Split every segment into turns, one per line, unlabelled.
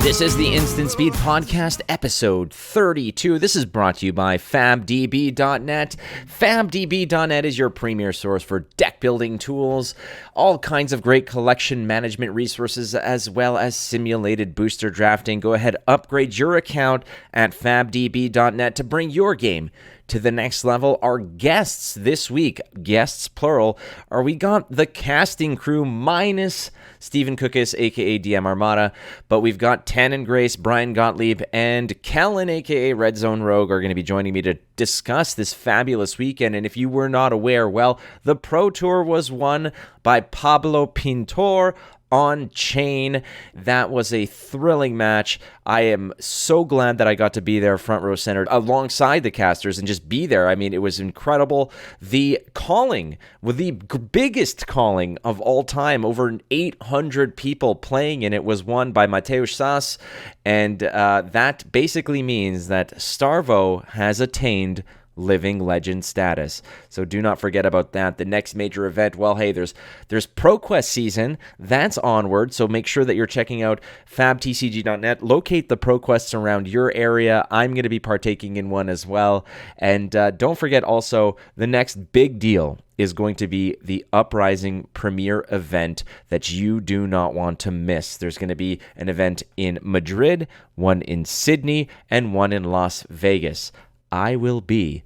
This is the Instant Speed Podcast, episode 32. This is brought to you by FABDB.net. FABDB.net is your premier source for deck building tools, all kinds of great collection management resources, as well as simulated booster drafting. Go ahead, upgrade your account at FABDB.net to bring your game to the next level. Our guests this week, guests plural, we got the casting crew minus Stephen Cookus, aka DM Armada, but we've got Tannon Grace, Bryan Gottlieb, and Kellen, aka Red Zone Rogue, are going to be joining me to discuss this fabulous weekend. And if you were not aware, well, the Pro Tour was won by Pablo Pintor on chain. That was a thrilling match. I am so glad that I got to be there front row center alongside the casters and just be there. I mean, it was incredible. The calling, with the biggest calling of all time, over 800 people playing, and it was won by Mateusz Sas. And that basically means that Starvo has attained living legend status. So do not forget about that. The next major event, well, hey, there's ProQuest season. That's onward. So make sure that you're checking out fabtcg.net. Locate the ProQuests around your area. I'm going to be partaking in one as well. And don't forget also, the next big deal is going to be the Uprising premiere event that you do not want to miss. There's going to be an event in Madrid, one in Sydney, and one in Las Vegas. I will be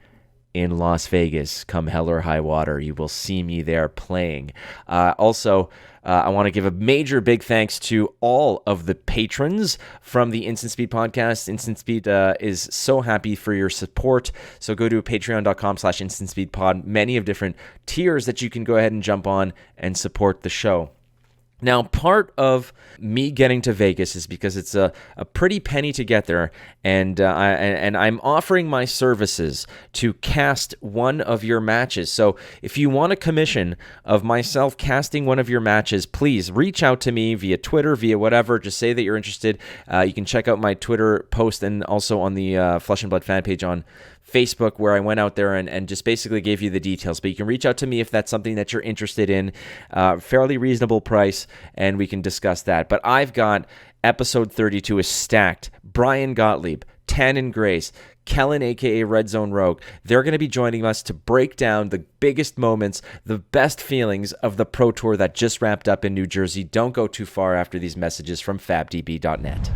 in Las Vegas come hell or high water. You will see me there playing. Also, I want to give a major big thanks to all of the patrons from the Instant Speed Podcast. Instant Speed is so happy for your support. So go to patreon.com/InstantSpeedPod. Many of different tiers that you can go ahead and jump on and support the show. Now, part of me getting to Vegas is because it's a pretty penny to get there, and I'm offering my services to cast one of your matches. So if you want a commission of myself casting one of your matches, please reach out to me via Twitter, via whatever. Just say that you're interested. You can check out my Twitter post and also on the Flesh and Blood fan page on Facebook, where I went out there and just basically gave you the details. But you can reach out to me if that's something that you're interested in. Fairly reasonable price, and we can discuss that. But I've got episode 32 is stacked. Bryan Gottlieb, Tannon Grace, Kellen, aka Red Zone Rogue. They're going to be joining us to break down the biggest moments, the best feelings of the Pro Tour that just wrapped up in New Jersey. Don't go too far after these messages from fabdb.net.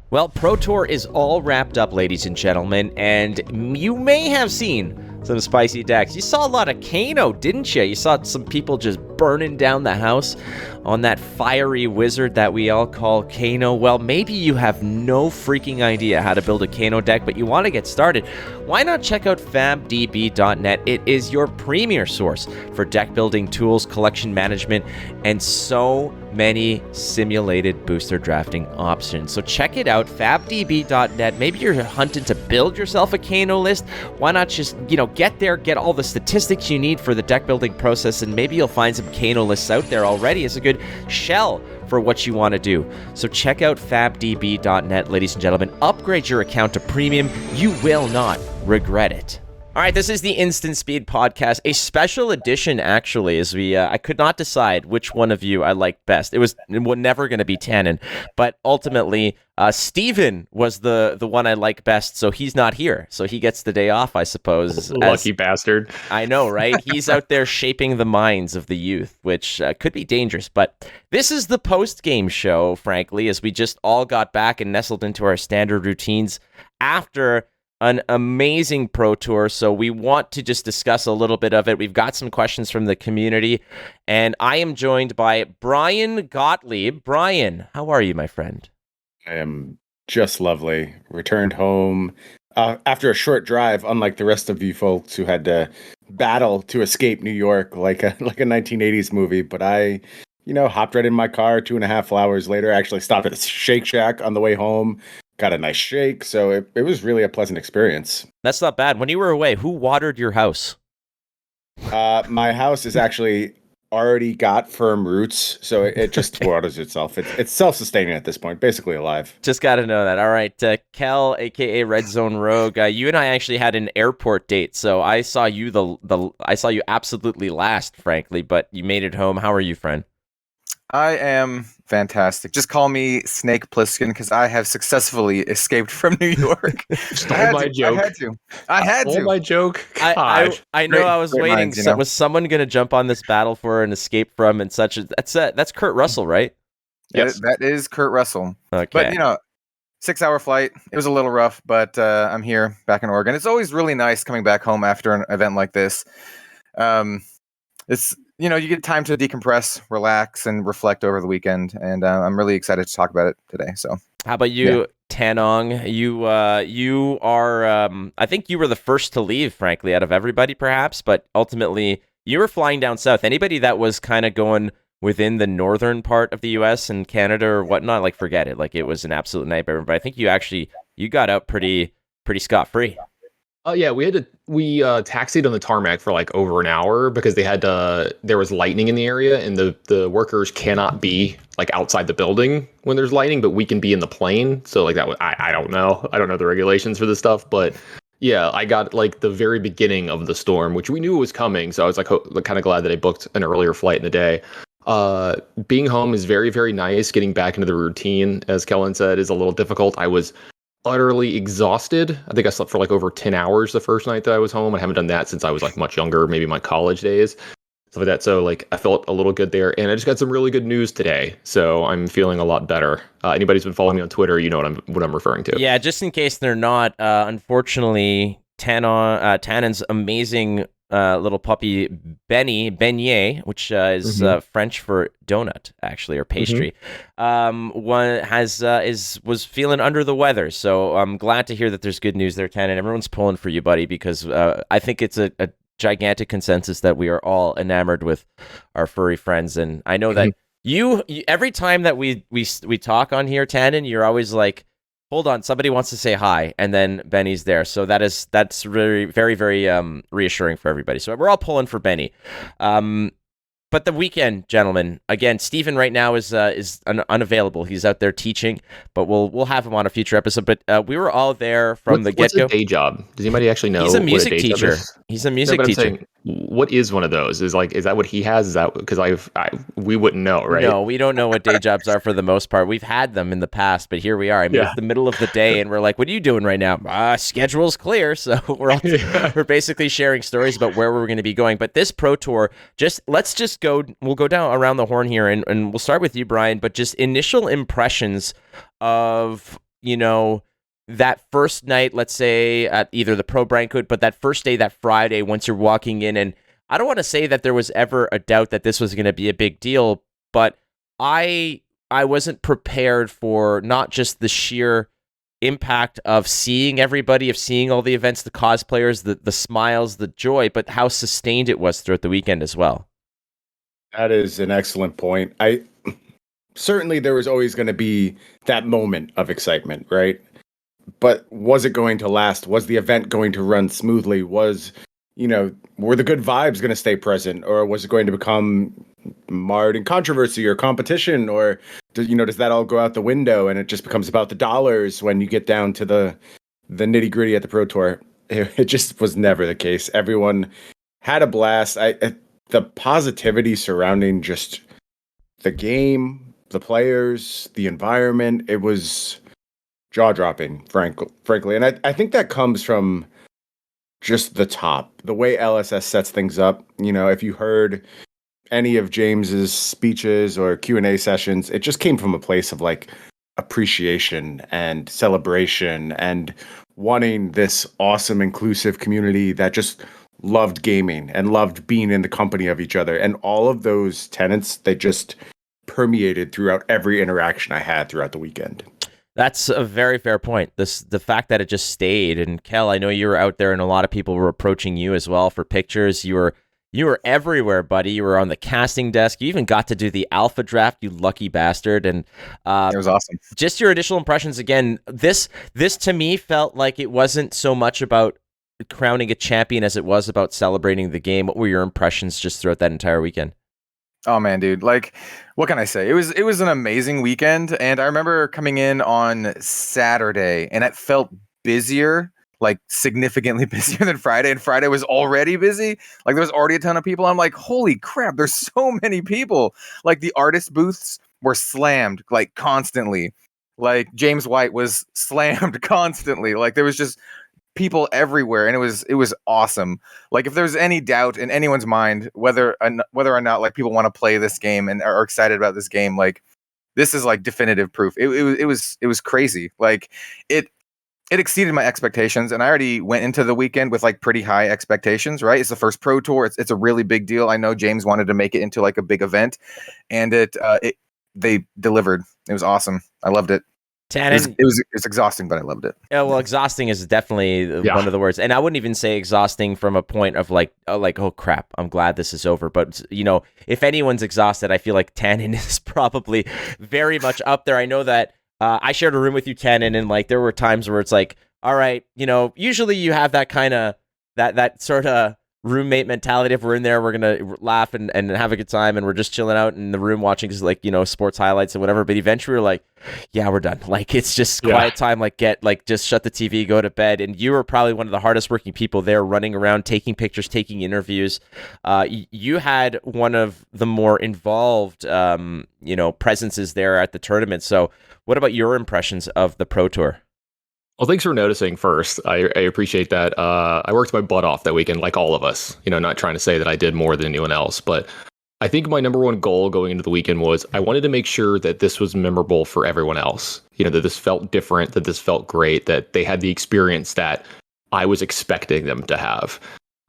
Well, Pro Tour is all wrapped up, ladies and gentlemen, and you may have seen some spicy decks. You saw a lot of Kano, didn't you? You saw some people just burning down the house on that fiery wizard that we all call Kano. Well, maybe you have no freaking idea how to build a Kano deck, but you want to get started. Why not check out fabdb.net? It is your premier source for deck building tools, collection management, and so many simulated booster drafting options. So check it out, fabdb.net. Maybe you're hunting to build yourself a Kano list. Why not just, get there, get all the statistics you need for the deck building process, and maybe you'll find some Kano lists out there already as a good shell for what you want to do. So check out fabdb.net, ladies and gentlemen. Upgrade your account to premium. You will not regret it. All right, this is the Instant Speed Podcast, a special edition, actually, as I could not decide which one of you I liked best. It was never going to be Tannon, but ultimately, Steven was the one I like best, so he's not here. So he gets the day off, I suppose.
Lucky bastard.
I know, right? He's out there shaping the minds of the youth, which could be dangerous. But this is the post-game show, frankly, as we just all got back and nestled into our standard routines after an amazing Pro Tour, so we want to just discuss a little bit of it. We've got some questions from the community, and I am joined by Bryan Gottlieb. Bryan, how are you, my friend?
I am just lovely. Returned home after a short drive, unlike the rest of you folks who had to battle to escape New York like a 1980s movie. But I, hopped right in my car 2.5 hours later. Actually stopped at a Shake Shack on the way home. Got a nice shake, so it was really a pleasant experience.
That's not bad. When you were away, who watered your house?
My house is actually already got firm roots, so it just waters itself. It's self-sustaining at this point, basically alive.
Just got to know that. All right, Kel, aka Red Zone Rogue, you and I actually had an airport date, so I saw you I saw you absolutely last, frankly, but you made it home. How are you, friend?
I am fantastic. Just call me Snake Plissken because I have successfully escaped from New York.
Stole my joke.
I had
Stole
to.
my joke.
I know.
Great-
I was
great
waiting.
minds, you know?
Was someone going to jump on this battle for an escape from and such? That's Kurt Russell, right?
Yes.
That is Kurt Russell.
Okay.
But 6-hour flight. It was a little rough, but I'm here back in Oregon. It's always really nice coming back home after an event like this. It's you get time to decompress, relax, and reflect over the weekend, and I'm really excited to talk about it today. So,
how about you, Tannon? You are. I think you were the first to leave, frankly, out of everybody, perhaps. But ultimately, you were flying down south. Anybody that was kind of going within the northern part of the U.S. and Canada or whatnot, like forget it. Like it was an absolute nightmare. But I think you got out pretty scot-free.
Yeah, we taxied on the tarmac for like over an hour because there was lightning in the area, and the workers cannot be like outside the building when there's lightning, but we can be in the plane. So like that was, I don't know the regulations for this stuff, but yeah, I got like the very beginning of the storm, which we knew was coming. So I was like kind of glad that I booked an earlier flight in the day. Being home is very, very nice. Getting back into the routine, as Kellen said, is a little difficult. I was utterly exhausted. I think I slept for like over 10 hours the first night that I was home. I haven't done that since I was like much younger, maybe my college days, stuff like that. So like I felt a little good there, and I just got some really good news today. So I'm feeling a lot better. Anybody who's been following me on Twitter, you know what I'm referring to.
Yeah, just in case they're not, unfortunately, Tannon's amazing little puppy Beignet, which is French for donut, actually, or pastry, was feeling under the weather. So I'm glad to hear that there's good news there, Tannon. Everyone's pulling for you, buddy, because I think it's a gigantic consensus that we are all enamored with our furry friends, and I know that you every time that we talk on here, Tannon, you're always like, hold on, somebody wants to say hi, and then Benny's there. So that's really very, very reassuring for everybody. So we're all pulling for Benny. But the weekend, gentlemen, again, Stephen right now is unavailable. He's out there teaching, but we'll have him on a future episode. But we were all there from the get-go.
What's his day job? Does anybody actually know?
He's a music teacher. He's a music teacher.
Saying, what is one of those? Is that what he has? Is that because we wouldn't know, right?
No, we don't know what day jobs are for the most part. We've had them in the past, but here we are. I mean, it's the middle of the day, and we're like, "What are you doing right now?" Schedule's clear, so we're basically sharing stories about where we're going to be going. But this pro tour, we'll go down around the horn here, and we'll start with you, Bryan. But just initial impressions of that first night, let's say at either the Pro Banquet, but that first day, that Friday, once you're walking in, and I don't want to say that there was ever a doubt that this was going to be a big deal, but I wasn't prepared for not just the sheer impact of seeing everybody, of seeing all the events, the cosplayers, the smiles, the joy, but how sustained it was throughout the weekend as well.
That is an excellent point. Certainly there was always going to be that moment of excitement, right? But was it going to last? Was the event going to run smoothly? Were the good vibes going to stay present, or was it going to become marred in controversy or competition, or does that all go out the window and it just becomes about the dollars when you get down to the nitty gritty at the Pro Tour? It just was never the case. Everyone had a blast. The positivity surrounding just the game, the players, the environment, it was jaw-dropping, frankly. And I think that comes from just the top, the way LSS sets things up. If you heard any of James's speeches or Q&A sessions, it just came from a place of like appreciation and celebration and wanting this awesome, inclusive community that just loved gaming and loved being in the company of each other. And all of those tenets, they just permeated throughout every interaction I had throughout the weekend.
That's a very fair point. The fact that it just stayed, and Kel, I know you were out there, and a lot of people were approaching you as well for pictures. You were everywhere, buddy. You were on the casting desk. You even got to do the alpha draft, you lucky bastard. And
it was awesome.
Just your initial impressions again. This to me felt like it wasn't so much about crowning a champion as it was about celebrating the game. What were your impressions just throughout that entire weekend?
Oh man, dude! Like, what can I say? It was an amazing weekend, and I remember coming in on Saturday, and it felt busier like significantly busier than Friday, and Friday was already busy. Like there was already a ton of people. I'm like, holy crap, there's so many people. Like the artist booths were slammed like constantly. Like James White was slammed constantly. Like there was just people everywhere, and it was awesome. Like if there's any doubt in anyone's mind whether or not like people want to play this game and are excited about this game, like this is like definitive proof. It was crazy. Like it exceeded my expectations, and I already went into the weekend with like pretty high expectations, right? It's the first Pro Tour. It's a really big deal. I know James wanted to make it into like a big event, and they delivered. It was awesome. I loved it.
Tannon,
It's exhausting, but I loved it.
Yeah, well, exhausting is definitely one of the words, and I wouldn't even say exhausting from a point of like, oh crap, I'm glad this is over. But you know, if anyone's exhausted, I feel like Tannon is probably very much up there. I know that I shared a room with you, Tannon, and like there were times where it's like, all right, you know, usually you have that kind of that sort of roommate mentality. If we're in there, we're gonna laugh and have a good time, and we're just chilling out in the room watching just like, you know, sports highlights and whatever. But eventually we're like, yeah, we're done. Like it's just quiet time. Like just shut the TV, go to bed. And you were probably one of the hardest working people there, running around, taking pictures, taking interviews. You had one of the more involved, you know, presences there at the tournament. So what about your impressions of the Pro Tour?
Well, thanks for noticing first. I appreciate that. I worked my butt off that weekend, like all of us. You know, not trying to say that I did more than anyone else, but I think my number one goal going into the weekend was I wanted to make sure that this was memorable for everyone else. You know, that this felt different, that this felt great, that they had the experience that I was expecting them to have.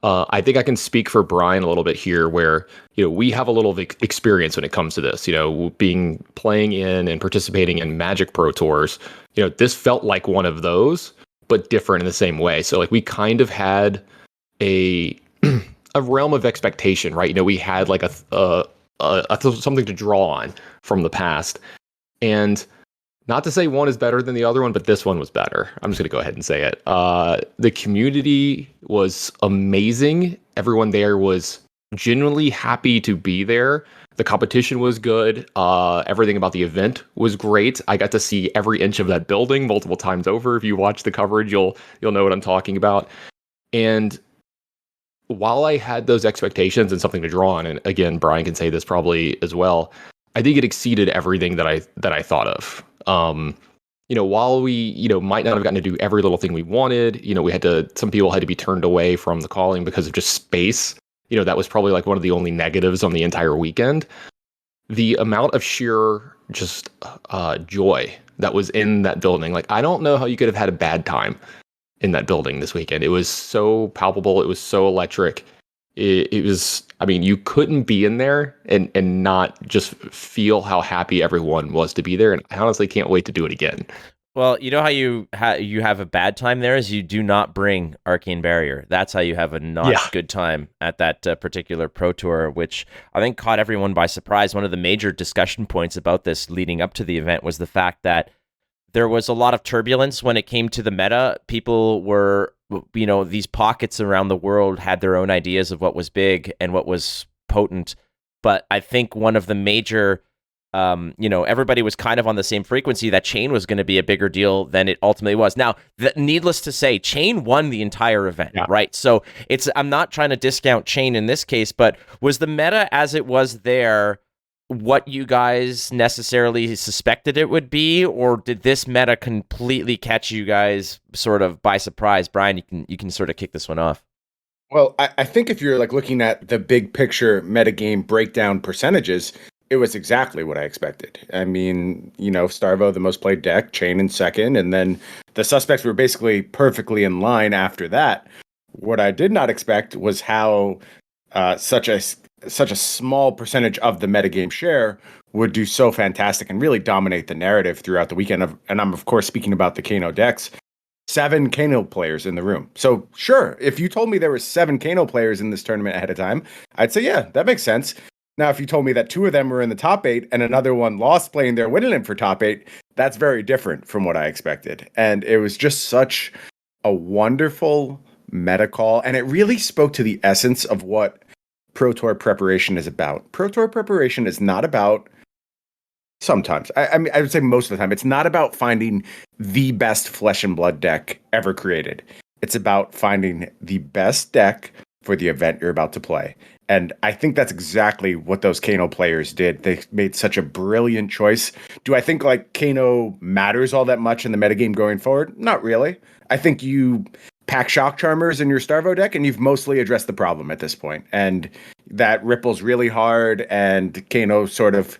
I think I can speak for Bryan a little bit here where, you know, we have a little experience when it comes to this, you know, playing in and participating in Magic Pro Tours. You know, this felt like one of those, but different in the same way. So like we kind of had a realm of expectation, right? You know, we had like a something to draw on from the past. And not to say one is better than the other one, but this one was better. I'm just going to go ahead and say it. The community was amazing. Everyone there was genuinely happy to be there. The competition was good. Everything about the event was great. I got to see every inch of that building multiple times over. If you watch the coverage, you'll know what I'm talking about. And while I had those expectations and something to draw on, and again, Bryan can say this probably as well, I think it exceeded everything that I thought of. You know, while we, you know, might not have gotten to do every little thing we wanted, you know, some people had to be turned away from the calling because of just space. You know, that was probably like one of the only negatives on the entire weekend. The amount of sheer just joy that was in that building. Like, I don't know how you could have had a bad time in that building this weekend. It was so palpable. It was so electric. It was, I mean, you couldn't be in there and not just feel how happy everyone was to be there. And I honestly can't wait to do it again.
Well, you know how you have a bad time there is you do not bring Arcane Barrier. That's how you have a not good time at that particular Pro Tour, which I think caught everyone by surprise. One of the major discussion points about this leading up to the event was the fact that there was a lot of turbulence when it came to the meta. People were, you know, these pockets around the world had their own ideas of what was big and what was potent. But I think one of the major, you know, everybody was kind of on the same frequency that Chain was going to be a bigger deal than it ultimately was. Now, needless to say, Chain won the entire event, right? So I'm not trying to discount Chain in this case, but was the meta as it was there what you guys necessarily suspected it would be, or did this meta completely catch you guys sort of by surprise? Bryan, you can sort of kick this one off.
Well, I think if you're like looking at the big picture metagame breakdown percentages, it was exactly what I expected. I mean, you know, Starvo, the most played deck, Chain in second, and then the suspects were basically perfectly in line after that. What I did not expect was how such a small percentage of the metagame share would do so fantastic and really dominate the narrative throughout the weekend. And I'm, of course, speaking about the Kano decks. 7 Kano players in the room. So, sure, if you told me there were 7 Kano players in this tournament ahead of time, I'd say, yeah, that makes sense. Now, if you told me that 2 of them were in the top 8 and another one lost playing their Winland for top 8, that's very different from what I expected. And it was just such a wonderful meta call. And it really spoke to the essence of what Pro Tour preparation is about. Pro Tour preparation is not about, sometimes, I mean, I would say most of the time, it's not about finding the best flesh and blood deck ever created. It's about finding the best deck for the event you're about to play. And I think that's exactly what those Kano players did. They made such a brilliant choice. Do I think like Kano matters all that much in the metagame going forward? Not really. I think you pack Shock Charmers in your Starvo deck and you've mostly addressed the problem at this point. And that ripples really hard and Kano sort of,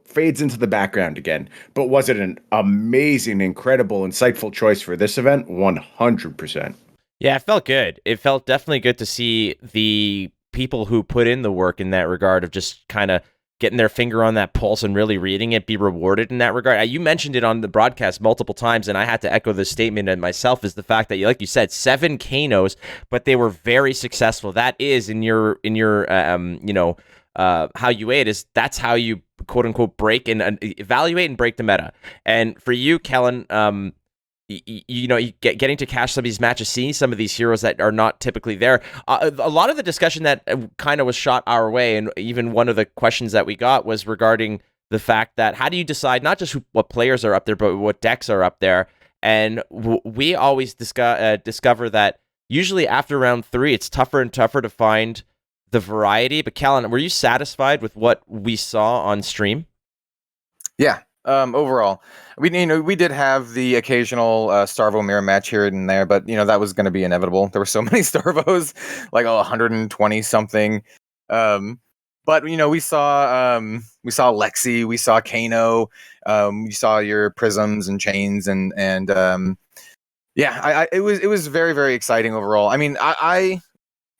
fades into the background again. But was it an amazing, incredible, insightful choice for this event? 100%.
Yeah, it felt good. It felt definitely good to see the people who put in the work in that regard of just kind of getting their finger on that pulse and really reading it be rewarded in that regard. You mentioned it on the broadcast multiple times, and I had to echo this statement and myself, is the fact that, like you said, 7 Kanos, but they were very successful. That is in your how you ate is that's how you quote unquote break and evaluate and break the meta. And for you, Kellen, getting to cash some of these matches, seeing some of these heroes that are not typically there. A lot of the discussion that kind of was shot our way, and even one of the questions that we got was regarding the fact that how do you decide not just what players are up there, but what decks are up there? And we always discover that usually after round 3, it's tougher and tougher to find the variety. But Kellen, were you satisfied with what we saw on stream?
Yeah. Overall, we did have the occasional Starvo mirror match here and there, but that was going to be inevitable. There were so many Starvos, like 120 something. But we saw Lexi, we saw Kano, we saw your Prisms and Chains, and it was very, very exciting overall. I mean, I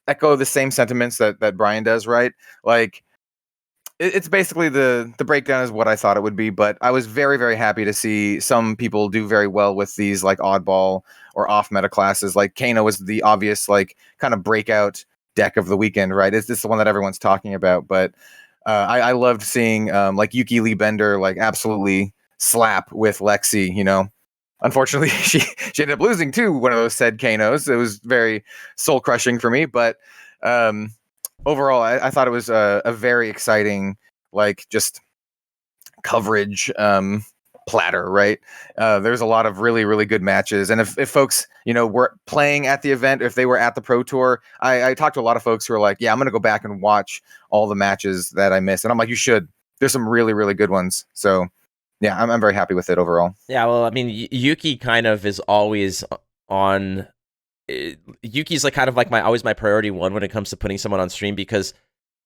echo the same sentiments that Bryan does, right? Like, it's basically the breakdown is what I thought it would be, but I was very, very happy to see some people do very well with these like oddball or off meta classes. Like Kano was the obvious like kind of breakout deck of the weekend, right? It's just the one that everyone's talking about. But I loved seeing like Yuki Lee Bender like absolutely slap with Lexi. Unfortunately, she ended up losing to one of those said Kanos. It was very soul crushing for me, but overall, I thought it was a very exciting, like, just coverage platter, right? There's a lot of really, really good matches. And if folks, were playing at the event, if they were at the Pro Tour, I talked to a lot of folks who are like, yeah, I'm going to go back and watch all the matches that I missed. And I'm like, you should. There's some really, really good ones. So, yeah, I'm very happy with it overall.
Yeah, well, I mean, Yuki kind of is always on... Yuki's like kind of like always my priority one when it comes to putting someone on stream, because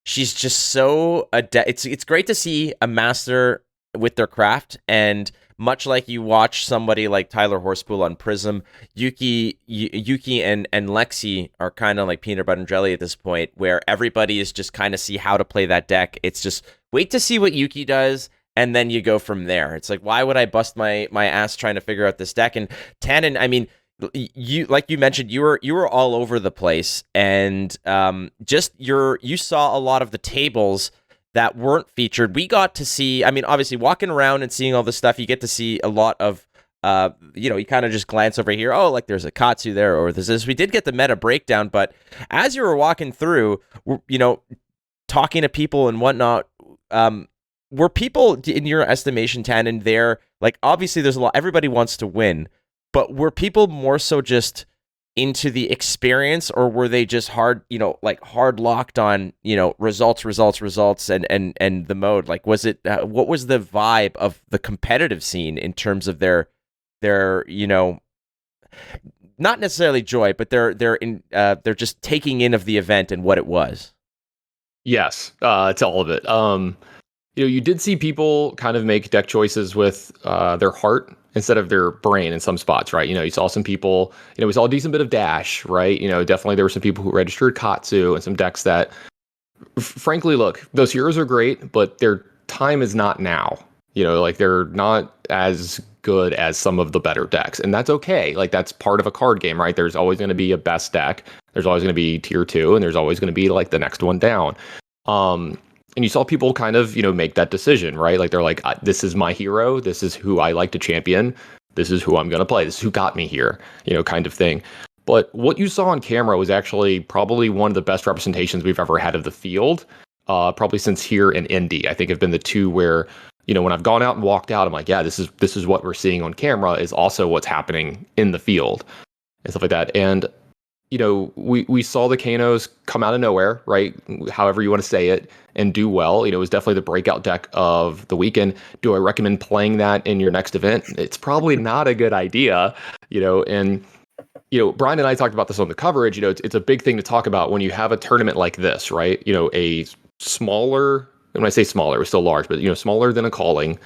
she's just so it's great to see a master with their craft, and much like you watch somebody like Tyler Horsepool on Prism, Yuki and Lexi are kind of like peanut butter and jelly at this point, where everybody is just kind of see how to play that deck. It's just wait to see what Yuki does, and then you go from there. It's like, why would I bust my ass trying to figure out this deck? And Tannon, I mean, you like you mentioned, you were all over the place, and you saw a lot of the tables that weren't featured. We got to see, I mean, obviously walking around and seeing all this stuff, you get to see a lot of you kind of just glance over here, oh, like there's a Katsu there, or this. We did get the meta breakdown, but as you were walking through, talking to people and whatnot, were people, in your estimation, Tannon, there, like, obviously there's a lot, everybody wants to win, but were people more so just into the experience, or were they just hard locked on, results and the mode? Like, was it, what was the vibe of the competitive scene in terms of their not necessarily joy, but they're just taking in of the event and what it was?
Yes, to all of it. You did see people kind of make deck choices with their heart instead of their brain in some spots, right? You saw some people, we saw a decent bit of dash, right? Definitely there were some people who registered Katsu and some decks that, frankly, look, those heroes are great, but their time is not now. Like, they're not as good as some of the better decks, and that's okay. Like, that's part of a card game, right? There's always going to be a best deck. There's always going to be tier 2, and there's always going to be like the next one down. And you saw people kind of, make that decision, right? Like, they're like, this is my hero. This is who I like to champion. This is who I'm going to play. This is who got me here, kind of thing. But what you saw on camera was actually probably one of the best representations we've ever had of the field, probably since here in Indy. I think have been the two where, when I've gone out and walked out, I'm like, yeah, this is what we're seeing on camera is also what's happening in the field. and stuff like that. And we saw the Kanos come out of nowhere, right? However you want to say it, and do well. It was definitely the breakout deck of the weekend. Do I recommend playing that in your next event? It's probably not a good idea, and Bryan and I talked about this on the coverage. It's a big thing to talk about when you have a tournament like this, right? A smaller, and when I say smaller, it's still large, but smaller than a calling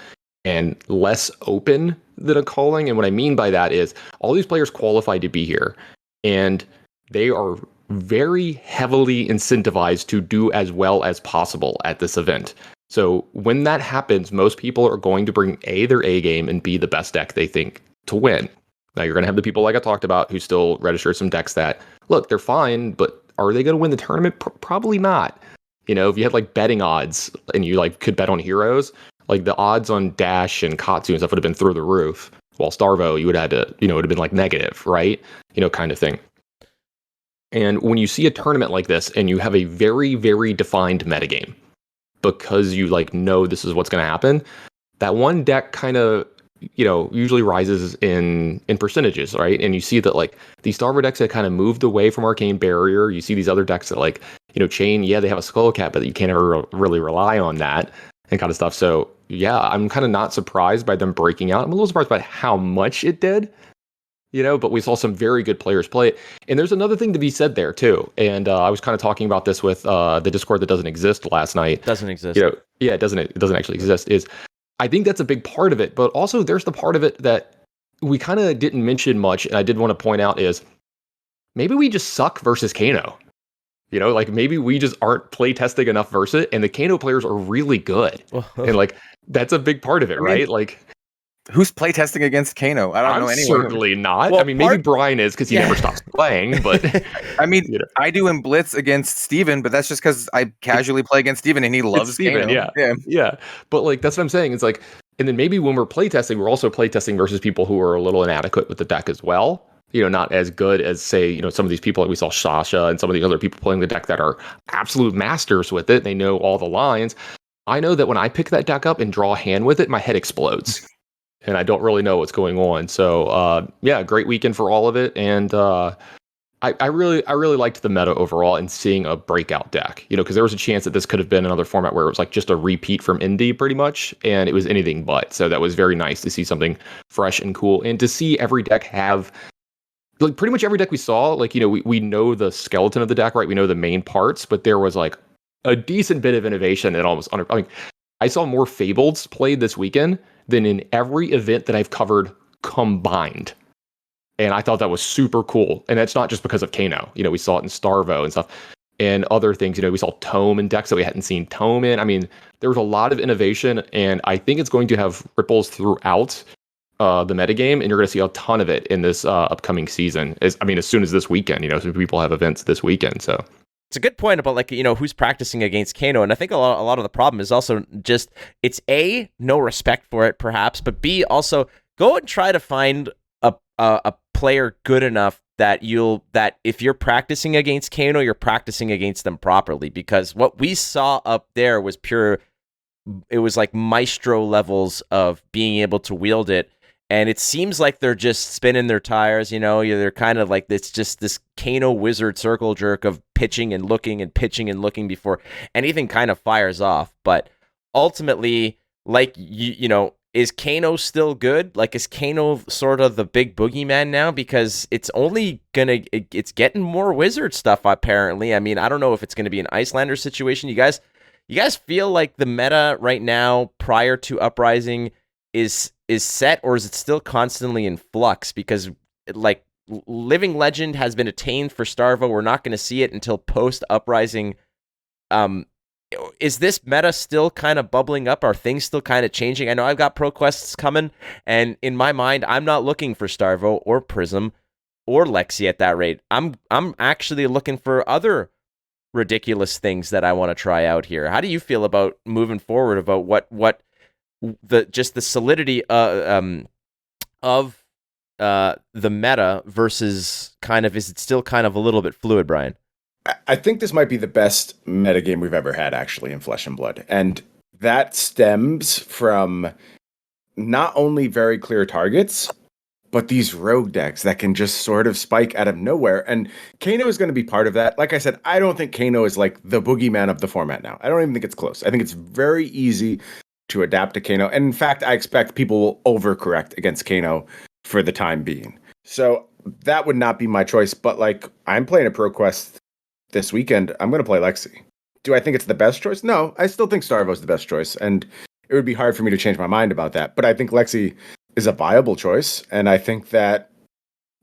and less open than a calling. And what I mean by that is all these players qualified to be here, and they are very heavily incentivized to do as well as possible at this event. So when that happens, most people are going to bring their A game and be the best deck they think to win. Now you're going to have the people like I talked about who still register some decks that, look, they're fine, but are they going to win the tournament? Probably not. If you had like betting odds and you like could bet on heroes, like the odds on Dash and Katsu and stuff would have been through the roof. While Starvo, you would have had to, it would have been like negative, right? Kind of thing. And when you see a tournament like this and you have a very, very defined metagame, because you know this is what's going to happen, that one deck kind of, usually rises in percentages, right? And you see that these Starver decks that kind of moved away from Arcane Barrier. You see these other decks that Chain, yeah, they have a Skullcat, but you can't ever really rely on that and kind of stuff. So yeah, I'm kind of not surprised by them breaking out. I'm a little surprised by how much it did. But we saw some very good players play it. And there's another thing to be said there too. And I was kind of talking about this with the Discord that doesn't exist last night.
Doesn't exist.
Yeah, it doesn't actually exist. Is I think that's a big part of it. But also there's the part of it that we kind of didn't mention much. And I did want to point out is maybe we just suck versus Kano. Maybe we just aren't play testing enough versus it. And the Kano players are really good. And that's a big part of it, right?
Who's playtesting against Kano? I don't know anyone.
Certainly not.
Well,
maybe Bryan is because he never stops playing. But
I do in Blitz against Steven, but that's just because I casually play against Steven and he loves
Steven.
Kano.
Yeah. But that's what I'm saying. It's and then maybe when we're playtesting, we're also playtesting versus people who are a little inadequate with the deck as well. Not as good as say, some of these people we saw Sasha and some of the other people playing the deck that are absolute masters with it. They know all the lines. I know that when I pick that deck up and draw a hand with it, my head explodes. And I don't really know what's going on. So great weekend for all of it. And I really liked the meta overall and seeing a breakout deck. Because there was a chance that this could have been another format where it was just a repeat from Indie pretty much, and it was anything but. So that was very nice to see something fresh and cool, and to see every deck have pretty much every deck we saw. We know the skeleton of the deck, right? We know the main parts, but there was a decent bit of innovation and almost I saw more Fableds played this weekend than in every event that I've covered combined. And I thought that was super cool. And that's not just because of Kano. We saw it in Starvo and stuff and other things. We saw Tome in decks that we hadn't seen Tome in. There was a lot of innovation, and I think it's going to have ripples throughout the metagame, and you're going to see a ton of it in this upcoming season. As soon as this weekend, so people have events this weekend. So
it's a good point about who's practicing against Kano, and I think a lot of the problem is also just it's A, no respect for it perhaps, but B, also go and try to find a player good enough that if you're practicing against Kano, you're practicing against them properly, because what we saw up there was it was maestro levels of being able to wield it. And it seems like they're just spinning their tires, they're kind of it's just this Kano wizard circle jerk of pitching and looking before anything kind of fires off. But ultimately, is Kano still good? Is Kano sort of the big boogeyman now? Because it's only it's getting more wizard stuff apparently. I don't know if it's gonna be an Icelander situation. You guys feel like the meta right now prior to Uprising is set, or is it still constantly in flux? Because Living Legend has been attained for Starvo. We're not going to see it until post Uprising. Is this meta still kind of bubbling up? Are things still kind of changing? I know I've got ProQuests coming, and in my mind, I'm not looking for Starvo or Prism or Lexi at that rate. I'm actually looking for other ridiculous things that I want to try out here. How do you feel about moving forward, about what the solidity of the meta versus is it still kind of a little bit fluid, Bryan?
I think this might be the best metagame we've ever had, actually, in Flesh and Blood. And that stems from not only very clear targets, but these rogue decks that can just sort of spike out of nowhere. And Kano is going to be part of that. Like I said, I don't think Kano is like the boogeyman of the format now. I don't even think it's close. I think it's very easy to adapt to Kano. And in fact, I expect people will overcorrect against Kano for the time being. So that would not be my choice. But like, I'm playing a ProQuest this weekend. I'm going to play Lexi. Do I think it's the best choice? No, I still think Starvo's the best choice. And it would be hard for me to change my mind about that. But I think Lexi is a viable choice. And I think that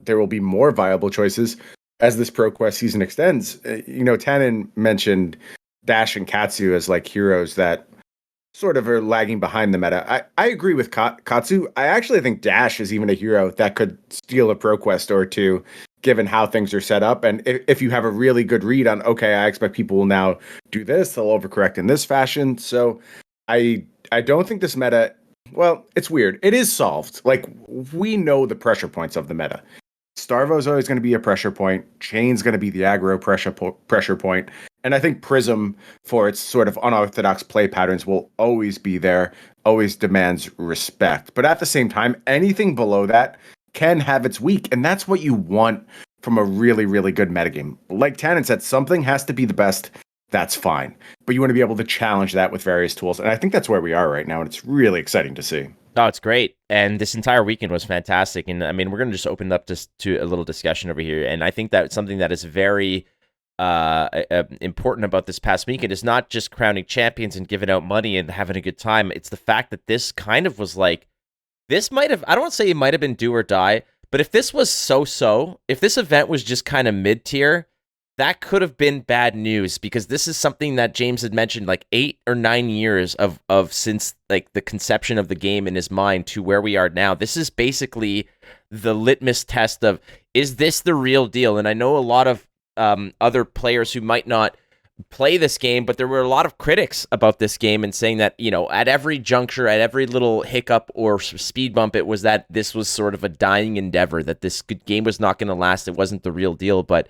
there will be more viable choices as this ProQuest season extends. Tannon mentioned Dash and Katsu as like heroes that sort of are lagging behind the meta. I agree with Katsu. I actually think Dash is even a hero that could steal a ProQuest or two, given how things are set up. And if you have a really good read on, okay, I expect people will now do this, they'll overcorrect in this fashion. So I don't think this meta, well, it's weird. It is solved. Like, we know the pressure points of the meta. Starvo's always going to be a pressure point. Chain's going to be the aggro pressure point. And I think Prism, for its sort of unorthodox play patterns, will always be there, always demands respect. But at the same time, anything below that can have its week. And that's what you want from a really, really good metagame. Like Tannon said, something has to be the best. That's fine. But you want to be able to challenge that with various tools. And I think that's where we are right now. And it's really exciting to see.
Oh, it's great. And this entire weekend was fantastic. And I mean, we're going to just open up to a little discussion over here. And I think that something that is very important about this past weekend is not just crowning champions and giving out money and having a good time. It's the fact that this kind of was like, this might have, I don't want to say it might have been do or die, but if this was so-so, if this event was just kind of mid-tier, that could have been bad news, because this is something that James had mentioned, like 8 or 9 years of since like the conception of the game in his mind to where we are now. This is basically the litmus test of, is this the real deal? And I know a lot of other players who might not play this game, but there were a lot of critics about this game and saying that, at every juncture, at every little hiccup or speed bump, it was that this was sort of a dying endeavor, that this game was not going to last. It wasn't the real deal. But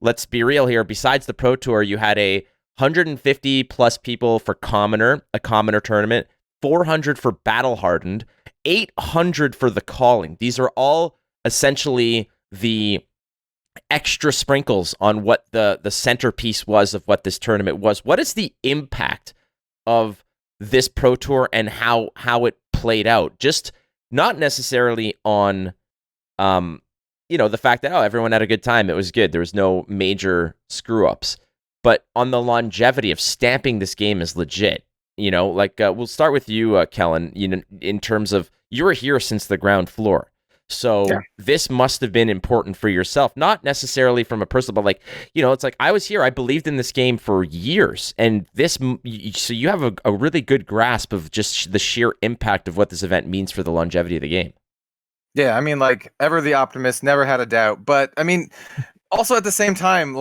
let's be real here. Besides the Pro Tour, you had 150 plus people for a commoner tournament, 400 for Battle Hardened, 800 for the Calling. These are all essentially the extra sprinkles on what the centerpiece was of what this tournament was. What is the impact of this Pro Tour and how it played out? Just not necessarily on the fact that, everyone had a good time, it was good, there was no major screw-ups, but on the longevity of stamping this game as legit. We'll start with you, Kellen, in terms of, you were here since the ground floor. So yeah. This must have been important for yourself, not necessarily from a personal, but it's like, I was here, I believed in this game for years, and so you have a really good grasp of just the sheer impact of what this event means for the longevity of the game.
Yeah, I mean, ever the optimist, never had a doubt. But I mean, also at the same time,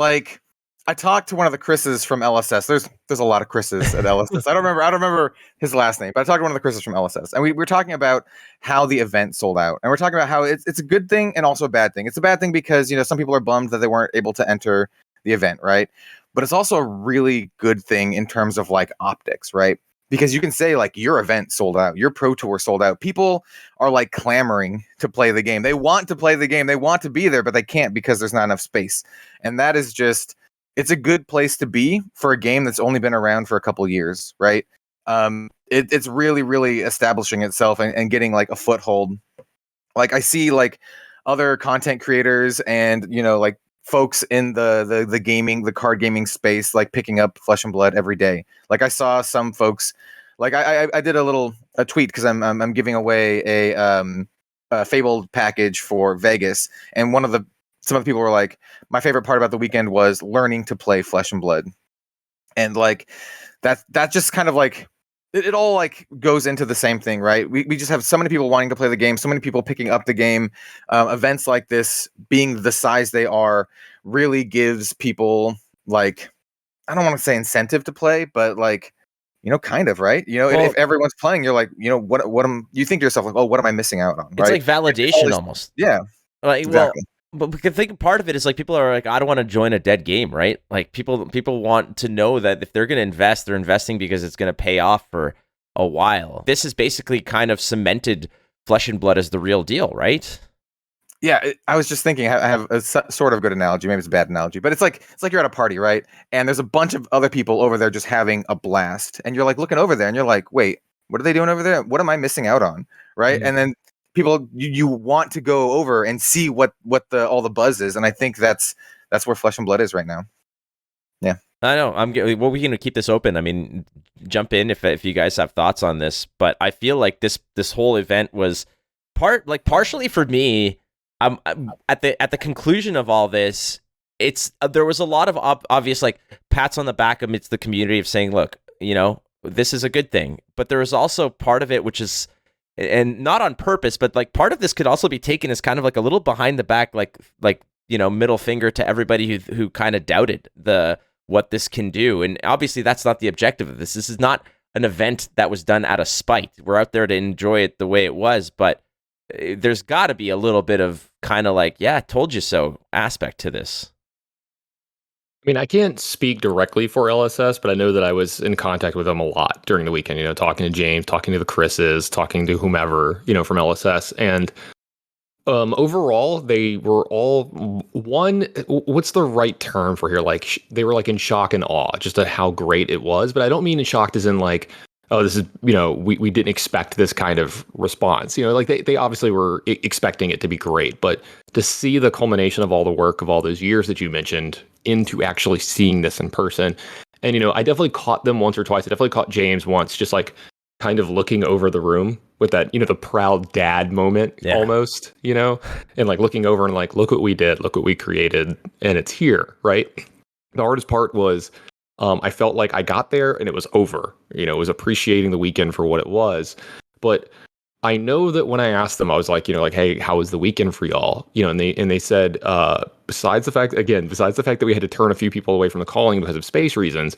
I talked to one of the Chris's from LSS. There's a lot of Chris's at LSS. I don't remember his last name, but I talked to one of the Chris's from LSS, and we were talking about how the event sold out, and we're talking about how it's a good thing and also a bad thing. It's a bad thing because some people are bummed that they weren't able to enter the event, right? But it's also a really good thing in terms of optics, right? Because you can say your event sold out, your Pro Tour sold out. People are clamoring to play the game. They want to play the game. They want to be there, but they can't because there's not enough space. And that is just, it's a good place to be for a game that's only been around for a couple years, right? It's really, really establishing itself and getting a foothold. I see other content creators and folks in the gaming, the card gaming space, picking up Flesh and Blood every day. I saw some folks, I did a tweet because I'm giving away a Fabled package for Vegas, and some of the people were like, my favorite part about the weekend was learning to play Flesh and Blood, and that just kind of it all goes into the same thing, right? We just have so many people wanting to play the game, so many people picking up the game. Events like this, being the size they are, really gives people I don't want to say incentive to play, but kind of, right? If everyone's playing, you're you think to yourself what am I missing out on?
It's
right?
Validation almost.
Yeah,
exactly. But we can think part of it is people are I don't want to join a dead game, right? People want to know that if they're going to invest, they're investing because it's going to pay off for a while. This is basically kind of cemented Flesh and Blood as the real deal, right?
Yeah, I was just thinking. I have a sort of good analogy. Maybe it's a bad analogy, but it's like you're at a party, right? And there's a bunch of other people over there just having a blast, and you're like looking over there, and you're like, wait, what are they doing over there? What am I missing out on, right? And then people, you want to go over and see what all the buzz is, and I think that's where Flesh and Blood is right now. Yeah,
I know. Well, we can keep this open. I mean, jump in if you guys have thoughts on this, but I feel like this whole event was partially for me. At the conclusion of all this, it's there was a lot of obvious like pats on the back amidst the community of saying, look, this is a good thing. But there was also part of it which is, and not on purpose, but like part of this could also be taken as kind of like a little behind the back, like middle finger to everybody who kind of doubted what this can do. And obviously that's not the objective of this. This is not an event that was done out of spite. We're out there to enjoy it the way it was, but there's got to be a little bit of kind of like, yeah, told you so aspect to this.
I mean, I can't speak directly for LSS, but I know that I was in contact with them a lot during the weekend, talking to James, talking to the Chris's, talking to whomever, from LSS. And overall, they were all what's the right term for here? Like they were like in shock and awe just at how great it was. But I don't mean in shocked as in like, oh, this is, we didn't expect this kind of response. Like they obviously were expecting it to be great, but to see the culmination of all the work of all those years that you mentioned into actually seeing this in person. And, I definitely caught them once or twice. I definitely caught James once, just like kind of looking over the room with that, the proud dad moment almost, and like looking over and like, look what we did, look what we created, and it's here, right? The hardest part was, I felt like I got there and it was over. It was appreciating the weekend for what it was. But I know that when I asked them, I was like, hey, how was the weekend for y'all? And they said, besides the fact that we had to turn a few people away from the calling because of space reasons,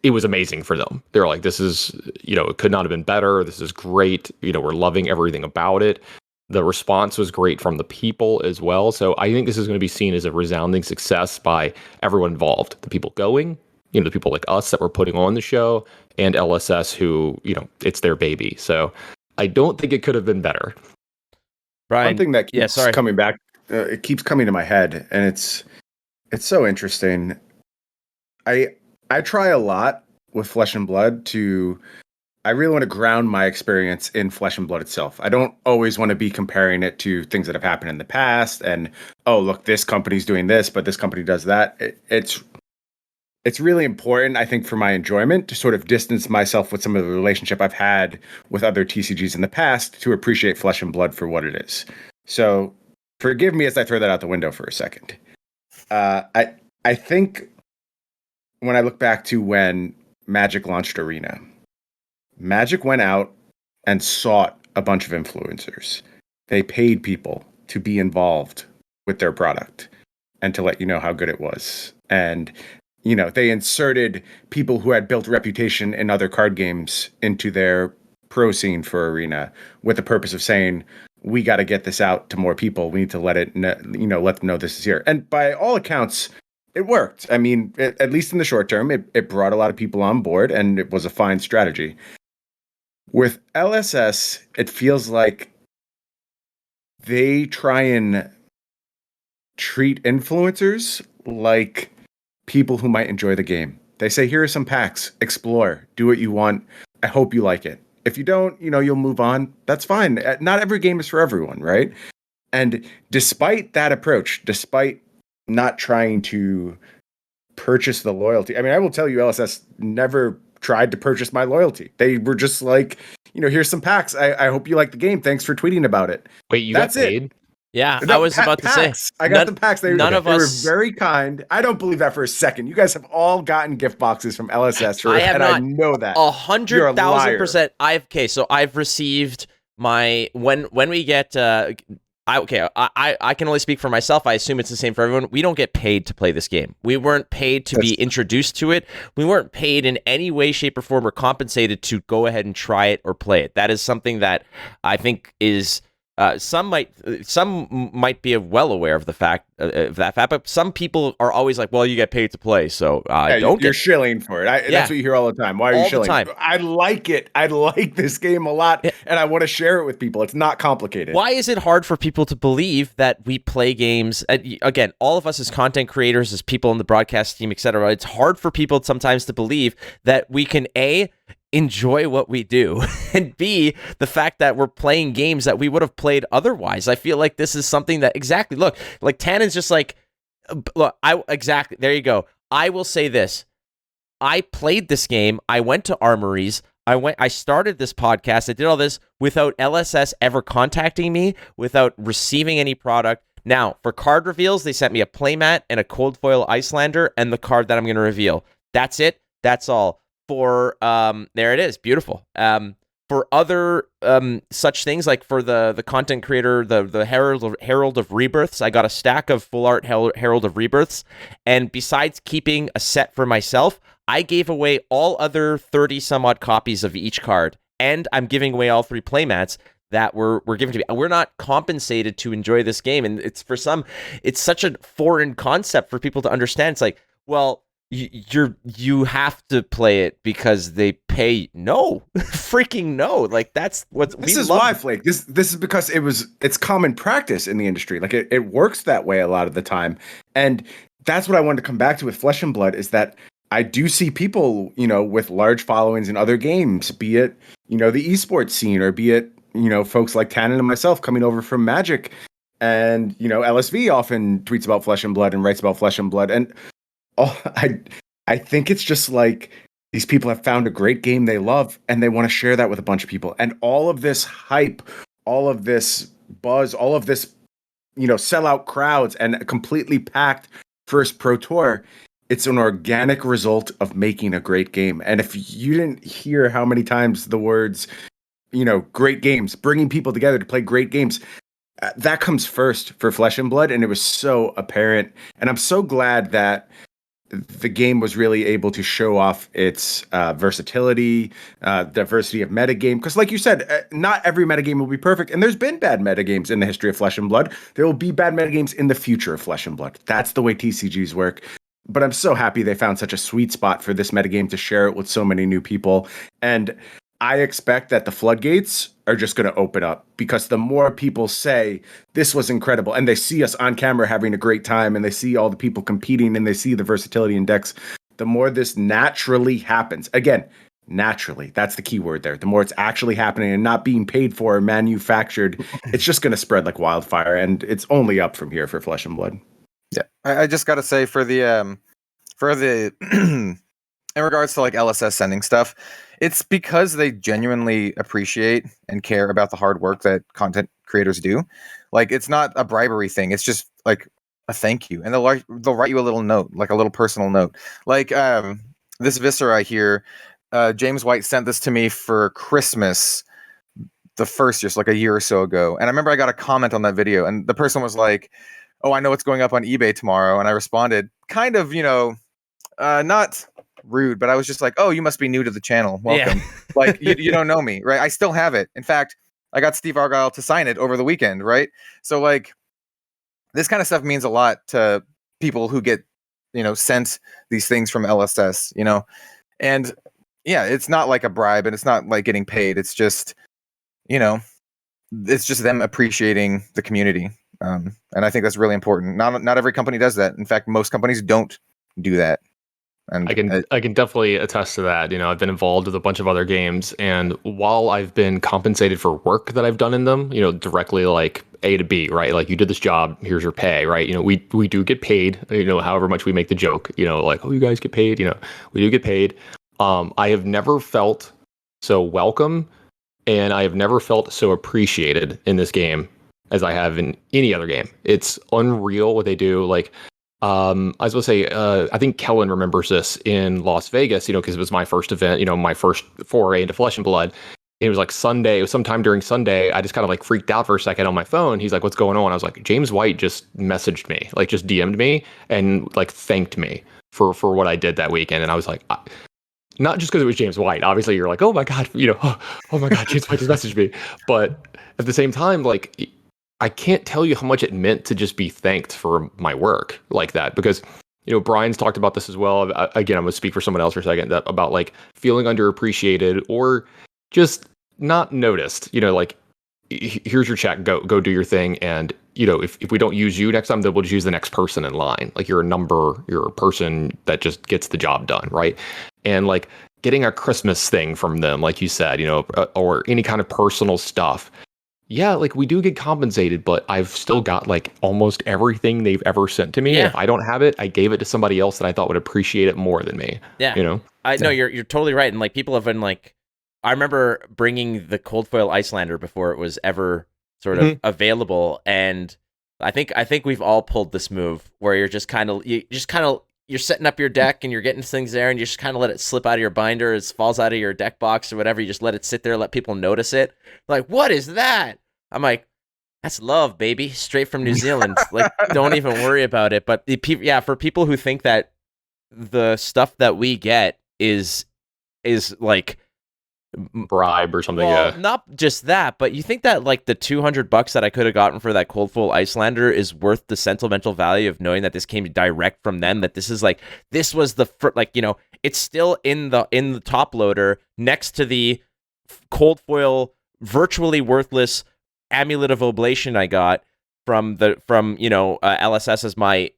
it was amazing for them. They're like, this is, it could not have been better. This is great. We're loving everything about it. The response was great from the people as well. So I think this is going to be seen as a resounding success by everyone involved. The people going, the people like us that were putting on the show, and LSS who, it's their baby. So I don't think it could have been better.
Bryan,
one thing that keeps coming back, it keeps coming to my head, and it's so interesting. I try a lot with Flesh and Blood I really want to ground my experience in Flesh and Blood itself. I don't always want to be comparing it to things that have happened in the past and, oh, look, this company's doing this, but this company does that. It's really important, I think, for my enjoyment to sort of distance myself with some of the relationship I've had with other TCGs in the past to appreciate Flesh and Blood for what it is. So forgive me as I throw that out the window for a second. I think when I look back to when Magic launched Arena, Magic went out and sought a bunch of influencers. They paid people to be involved with their product and to let you know how good it was. And, they inserted people who had built reputation in other card games into their pro scene for Arena with the purpose of saying, we got to get this out to more people. We need to let them know this is here. And by all accounts, it worked. I mean, at least in the short term, it brought a lot of people on board and it was a fine strategy. With LSS, it feels like they try and treat influencers like people who might enjoy the game. They say, here are some packs, explore, do what you want. I hope you like it. If you don't, you'll move on. That's fine. Not every game is for everyone, right? And despite that approach, despite not trying to purchase the loyalty, I mean, I will tell you, LSS never tried to purchase my loyalty. They were just like, here's some packs. I hope you like the game. Thanks for tweeting about it.
Wait, you got paid?
Yeah, I was about to say.
I got the packs. They were very kind. I don't believe that for a second. You guys have all gotten gift boxes from LSS, I know that.
100,000%. So I've received my when we get. I can only speak for myself. I assume it's the same for everyone. We don't get paid to play this game. We weren't paid to be introduced to it. We weren't paid in any way, shape, or form or compensated to go ahead and try it or play it. That is something that I think is some might be well aware of the fact of that fact, but some people are always like, "Well, you get paid to play, so
you're shilling for it." That's what you hear all the time. Why are you
all
shilling?
the time.
I like it. I like this game a lot,
Yeah.
and I want to share it with people. It's not complicated.
Why is it hard for people to believe that we play games? Again, all of us as content creators, as people in the broadcast team, etc. It's hard for people sometimes to believe that we can enjoy what we do, and B, the fact that we're playing games that we would have played otherwise. I feel like this is something that exactly, look, like Tannon's just like, look, exactly, there you go. I will say this. I played this game. I went to Armories. I started this podcast. I did all this without LSS ever contacting me, without receiving any product. Now, for card reveals, they sent me a playmat and a Cold Foil Icelander and the card that I'm going to reveal. That's it. That's all. For there it is, beautiful. For other such things, like for the content creator, the Herald of Rebirths, I got a stack of full art Herald of Rebirths, and besides keeping a set for myself, I gave away all other 30 some odd copies of each card, and I'm giving away all 3 playmats that were given to me. We're not compensated to enjoy this game, and it's such a foreign concept for people to understand. It's like, well, you have to play it because they pay. No, freaking no. Like that's what
this is why, Flake. This is because it's common practice in the industry. Like it works that way a lot of the time, and that's what I wanted to come back to with Flesh and Blood is that I do see people, with large followings in other games, be it the esports scene or be it folks like Tannon and myself coming over from Magic, and LSV often tweets about Flesh and Blood and writes about Flesh and Blood, and I think it's just like these people have found a great game they love and they want to share that with a bunch of people. And all of this hype, all of this buzz, all of this, sellout crowds and a completely packed first Pro Tour, it's an organic result of making a great game. And if you didn't hear how many times the words, great games, bringing people together to play great games, that comes first for Flesh and Blood. And it was so apparent. And I'm so glad that the game was really able to show off its versatility, diversity of metagame. Because like you said, not every metagame will be perfect. And there's been bad metagames in the history of Flesh and Blood. There will be bad metagames in the future of Flesh and Blood. That's the way TCGs work. But I'm so happy they found such a sweet spot for this metagame to share it with so many new people. And I expect that the floodgates are just going to open up, because the more people say this was incredible and they see us on camera having a great time and they see all the people competing and they see the versatility in decks, the more this naturally happens. Again, naturally, that's the key word there. The more it's actually happening and not being paid for or manufactured, it's just going to spread like wildfire, and it's only up from here for Flesh and Blood.
Yeah, I just got to say for the in regards to like LSS sending stuff, it's because they genuinely appreciate and care about the hard work that content creators do. Like, it's not a bribery thing. It's just like a thank you. And they'll write you a little note, like a little personal note. Like this Viscera here, James White sent this to me for Christmas the first year, so like a year or so ago. And I remember I got a comment on that video, and the person was like, "Oh, I know what's going up on eBay tomorrow." And I responded kind of, not rude, but I was just like, "Oh, you must be new to the channel. Welcome." Yeah. Like you don't know me, right? I still have it. In fact, I got Steve Argyle to sign it over the weekend, right? So like this kind of stuff means a lot to people who get, sent these things from LSS, and yeah, it's not like a bribe and it's not like getting paid. It's just, it's just them appreciating the community. And I think that's really important. Not every company does that. In fact, most companies don't do that. And
I can definitely attest to that. I've been involved with a bunch of other games, and while I've been compensated for work that I've done in them, directly like A to B, right? Like, you did this job, here's your pay, right? We do get paid, however much we make the joke, like, oh, you guys get paid, we do get paid. I have never felt so welcome, and I have never felt so appreciated in this game as I have in any other game. It's unreal what they do. Like, I was going to say, I think Kellen remembers this in Las Vegas, because it was my first event, my first foray into Flesh and Blood. It was like Sunday, it was sometime during Sunday. I just kind of like freaked out for a second on my phone. He's like, "What's going on?" I was like, James White just messaged me, like just DM'd me and like thanked me for what I did that weekend. And I was like, not just because it was James White. Obviously, you're like, oh my god, oh my god, James White just messaged me. But at the same time, like, I can't tell you how much it meant to just be thanked for my work like that, because Brian's talked about this as well. Again, I'm gonna speak for someone else for a second about like feeling underappreciated or just not noticed. Like, here's your check, go do your thing, and if we don't use you next time, then we'll just use the next person in line. Like, you're a number, you're a person that just gets the job done, right? And like getting a Christmas thing from them, like you said, or any kind of personal stuff. Yeah, like we do get compensated, but I've still got like almost everything they've ever sent to me.
Yeah.
And if I don't have it, I gave it to somebody else that I thought would appreciate it more than me.
Yeah. I know you're totally right. And like people have been like, I remember bringing the cold foil Icelander before it was ever sort of available. And I think we've all pulled this move where you're you're setting up your deck and you're getting things there and you just kind of let it slip out of your binder. It falls out of your deck box or whatever. You just let it sit there, let people notice it. Like, what is that? I'm like, that's love, baby. Straight from New Zealand. Like, don't even worry about it. But for people who think that the stuff that we get is like
bribe or something.
Well,
Yeah.
not just that, but you think that like the $200 that I could have gotten for that cold full Icelander is worth the sentimental value of knowing that this came direct from them, that this was the it's still in the top loader next to the cold foil virtually worthless Amulet of Oblation I got from LSS as my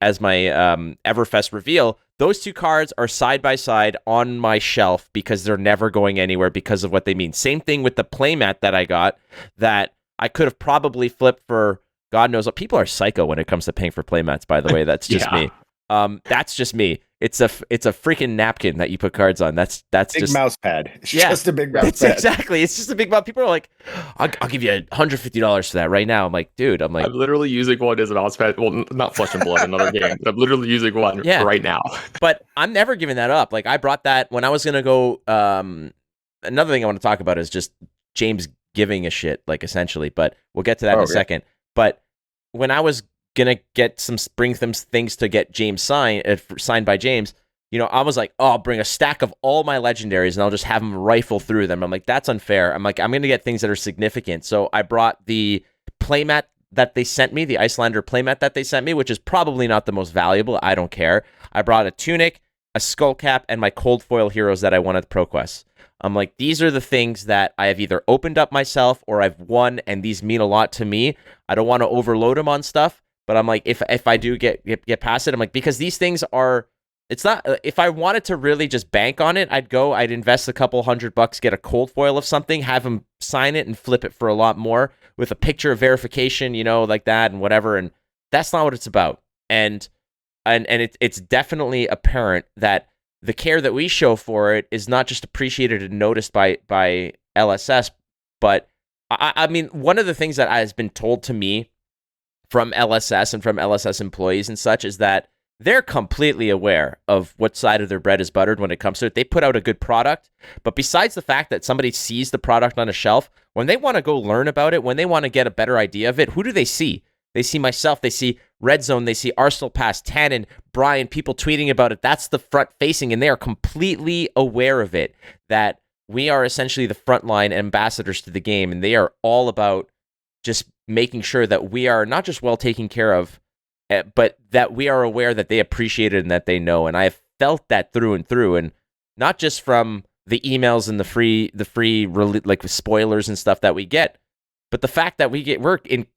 Everfest reveal. Those two cards are side by side on my shelf because they're never going anywhere because of what they mean. Same thing with the playmat that I got that I could have probably flipped for God knows what. People are psycho when it comes to paying for playmats, by the way. That's just me. That's just me. It's a freaking napkin that you put cards on. That's
big
just
mouse pad. It's just a big mouse
pad.
pad.
Exactly. It's just a big mouse. People are like, I'll give you $150 for that right now. I'm like, dude. I'm
literally using one as a mouse pad. Well, not Flesh and Blood, another game. I'm literally using one right now.
But I'm never giving that up. Like, I brought that when I was gonna go. Another thing I want to talk about is just James giving a shit, like, essentially. But we'll get to that in a second. But when I was gonna bring some things to get James signed by James, I was like, oh, I'll bring a stack of all my legendaries and I'll just have them rifle through them. I'm like, that's unfair. I'm like, I'm gonna get things that are significant. So I brought the playmat that they sent me, the Icelander playmat that they sent me, which is probably not the most valuable. I don't care. I brought a tunic, a skull cap, and my cold foil heroes that I won at ProQuest. I'm like, these are the things that I have either opened up myself or I've won, and these mean a lot to me. I don't want to overload them on stuff. But I'm like, if I do get past it, I'm like, because these things are, it's not, if I wanted to really just bank on it, I'd invest a couple $100, get a cold foil of something, have them sign it and flip it for a lot more with a picture of verification, like that and whatever. And that's not what it's about. And it's definitely apparent that the care that we show for it is not just appreciated and noticed by LSS, but I mean, one of the things that has been told to me from LSS and from LSS employees and such is that they're completely aware of what side of their bread is buttered when it comes to it. They put out a good product, but besides the fact that somebody sees the product on a shelf, when they want to go learn about it, when they want to get a better idea of it, who do they see? They see myself, they see Red Zone, they see Arsenal Pass, Tannon, Bryan, people tweeting about it. That's the front facing, and they are completely aware of it, that we are essentially the frontline ambassadors to the game, and they are all about just making sure that we are not just well taken care of, but that we are aware that they appreciate it and that they know. And I have felt that through and through, and not just from the emails and the free like spoilers and stuff that we get, but the fact that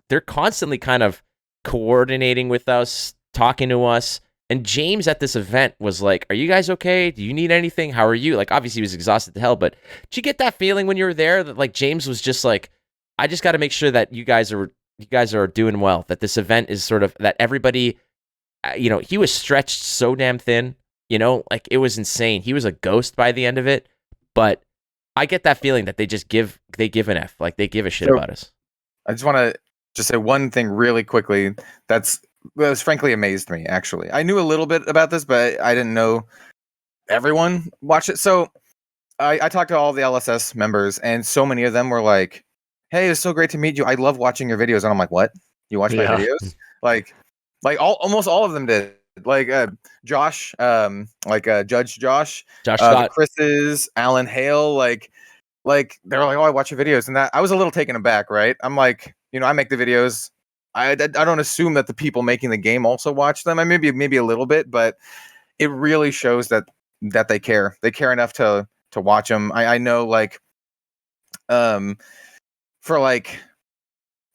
they're constantly kind of coordinating with us, talking to us. And James at this event was like, are you guys okay? Do you need anything? How are you? Like, obviously he was exhausted to hell, but did you get that feeling when you were there that like James was just like, I just got to make sure that you guys are doing well, that this event is sort of, that everybody, he was stretched so damn thin, like it was insane. He was a ghost by the end of it, but I get that feeling that they give an F, like they give a shit about us.
I just want to just say one thing really quickly. That was frankly amazed me, actually. I knew a little bit about this, but I didn't know everyone watched it. So I talked to all the LSS members, and so many of them were like, hey, it's so great to meet you. I love watching your videos. And I'm like, what? You watch my videos? Like almost all of them did. like Josh, Judge Josh,
Josh
the
Scott.
Chris's, Alan Hale, like they're like, oh, I watch your videos, and that I was a little taken aback, right? I'm like, I make the videos. I don't assume that the people making the game also watch them. I maybe a little bit, but it really shows that they care. They care enough to watch them. I know, like, for like.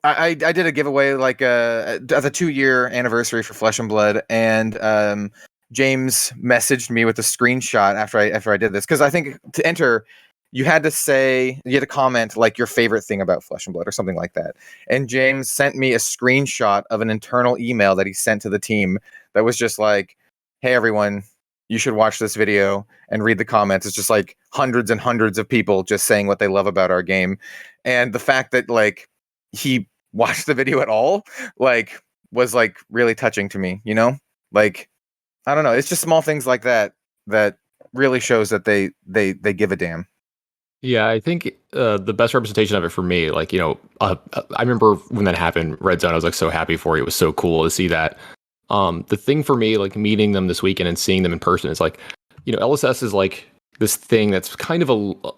I did a giveaway like as a 2-year anniversary for Flesh and Blood, and James messaged me with a screenshot after I did this, because I think to enter you had to comment like your favorite thing about Flesh and Blood or something like that. And James sent me a screenshot of an internal email that he sent to the team that was just like, "Hey everyone, you should watch this video and read the comments." It's just like hundreds and hundreds of people just saying what they love about our game, and the fact that like he watched the video at all, like, was like really touching to me, like, I don't know, it's just small things like that that really shows that they give a damn.
Yeah, I think the best representation of it for me, like, I remember when that happened, Red Zone, I was like so happy for you. It was so cool to see that. The thing for me, like meeting them this weekend and seeing them in person, is like, LSS is like this thing that's kind of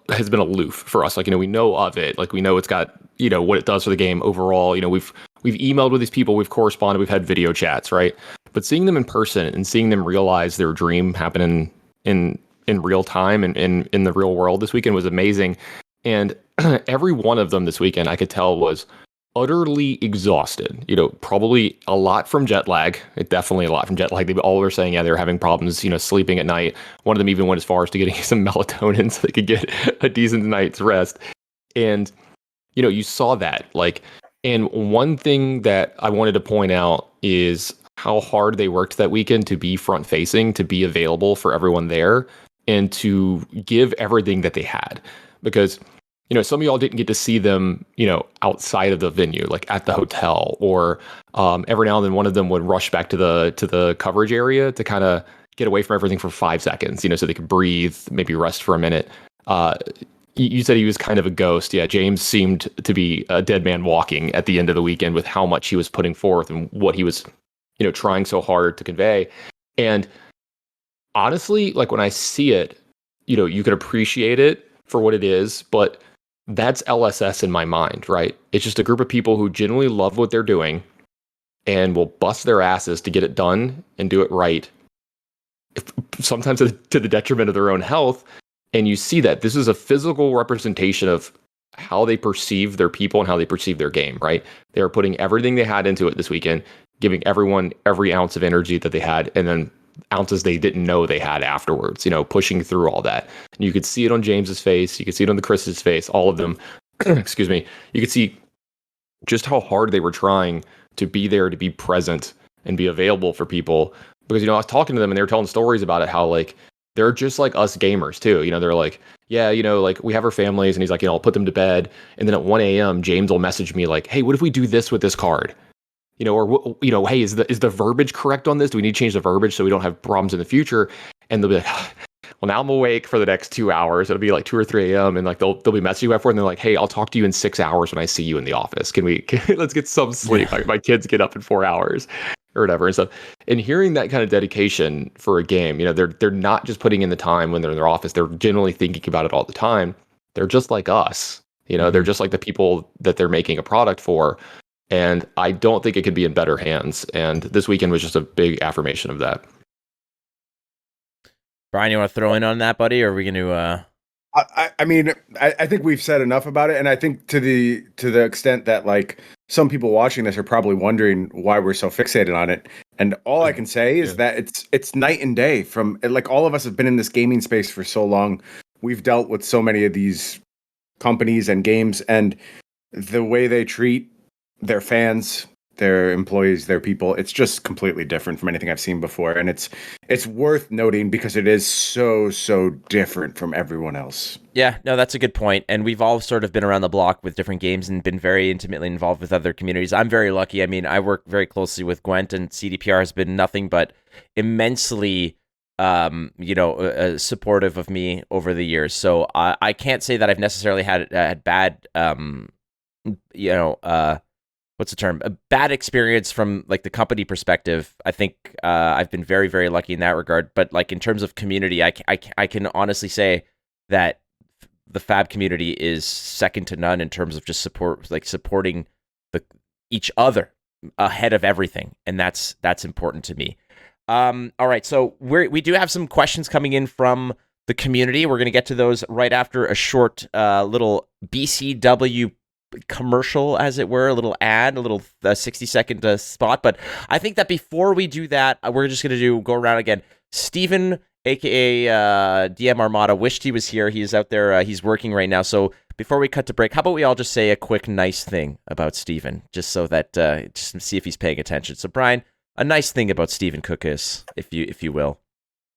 has been aloof for us. Like, we know of it, like we know it's got, what it does for the game overall. We've emailed with these people, we've corresponded, we've had video chats, right? But seeing them in person and seeing them realize their dream happening in real time and in the real world this weekend was amazing. And every one of them this weekend, I could tell, was utterly exhausted. Probably a lot from jet lag. Definitely a lot from jet lag. They all were saying, they were having problems, sleeping at night. One of them even went as far as to getting some melatonin so they could get a decent night's rest. And, you saw that, like, and one thing that I wanted to point out is how hard they worked that weekend to be front facing, to be available for everyone there, and to give everything that they had. Because, some of y'all didn't get to see them, outside of the venue, like at the hotel, or every now and then one of them would rush back to the coverage area to kind of get away from everything for 5 seconds, so they could breathe, maybe rest for a minute. You said he was kind of a ghost. Yeah, James seemed to be a dead man walking at the end of the weekend with how much he was putting forth and what he was, trying so hard to convey. And honestly, like when I see it, you can appreciate it for what it is, but that's LSS in my mind, right? It's just a group of people who genuinely love what they're doing and will bust their asses to get it done and do it right, sometimes to the detriment of their own health. And you see that this is a physical representation of how they perceive their people and how they perceive their game, right? They are putting everything they had into it this weekend, giving everyone every ounce of energy that they had, and then ounces they didn't know they had afterwards, pushing through all that. And you could see it on James's face, you could see it on the Chris's face, all of them. Excuse me. You could see just how hard they were trying to be there, to be present and be available for people. Because, I was talking to them and they were telling stories about it, how like they're just like us gamers too. They're like, yeah, like we have our families, and he's like, I'll put them to bed. And then at 1 a.m., James will message me like, hey, what if we do this with this card? Or, hey, is the verbiage correct on this? Do we need to change the verbiage so we don't have problems in the future? And they'll be like, well, now I'm awake for the next 2 hours. It'll be like 2 or 3 a.m. And like they'll be messaging you after, and they're like, hey, I'll talk to you in 6 hours when I see you in the office. Let's get some sleep? Yeah. My kids get up in 4 hours or whatever and stuff. And hearing that kind of dedication for a game, they're not just putting in the time when they're in their office. They're generally thinking about it all the time. They're just like us. They're just like the people that they're making a product for. And I don't think it could be in better hands. And this weekend was just a big affirmation of that.
Bryan, you want to throw in on that, buddy, or are we going to?
I mean, I think we've said enough about it, and I think to the extent that like some people watching this are probably wondering why we're so fixated on it. And all I can say is that it's night and day. From like, all of us have been in this gaming space for so long. We've dealt with so many of these companies and games, and the way they treat their fans, their employees, their people, it's just completely different from anything I've seen before. And it's worth noting because it is so different from everyone else.
Yeah, no, that's a good point. And we've all sort of been around the block with different games and been very intimately involved with other communities. I'm very lucky. I mean, I work very closely with Gwent, and CDPR has been nothing but immensely supportive of me over the years. So I can't say that I've necessarily had bad what's the term? A bad experience from like the company perspective. I think I've been very, very lucky in that regard. But like in terms of community, I can honestly say that the FAB community is second to none in terms of just supporting each other ahead of everything, and that's important to me. All right, so we do have some questions coming in from the community. We're going to get to those right after a short little BCW commercial, as it were, a little ad, a little 60-second spot. But I think that before we do that, we're just going to go around again. Steven, aka DM Armada, wished he was here. He is out there. He's working right now. So before we cut to break, how about we all just say a quick nice thing about Steven, just so that just to see if he's paying attention. So Bryan, a nice thing about Steven Cook is, if you will.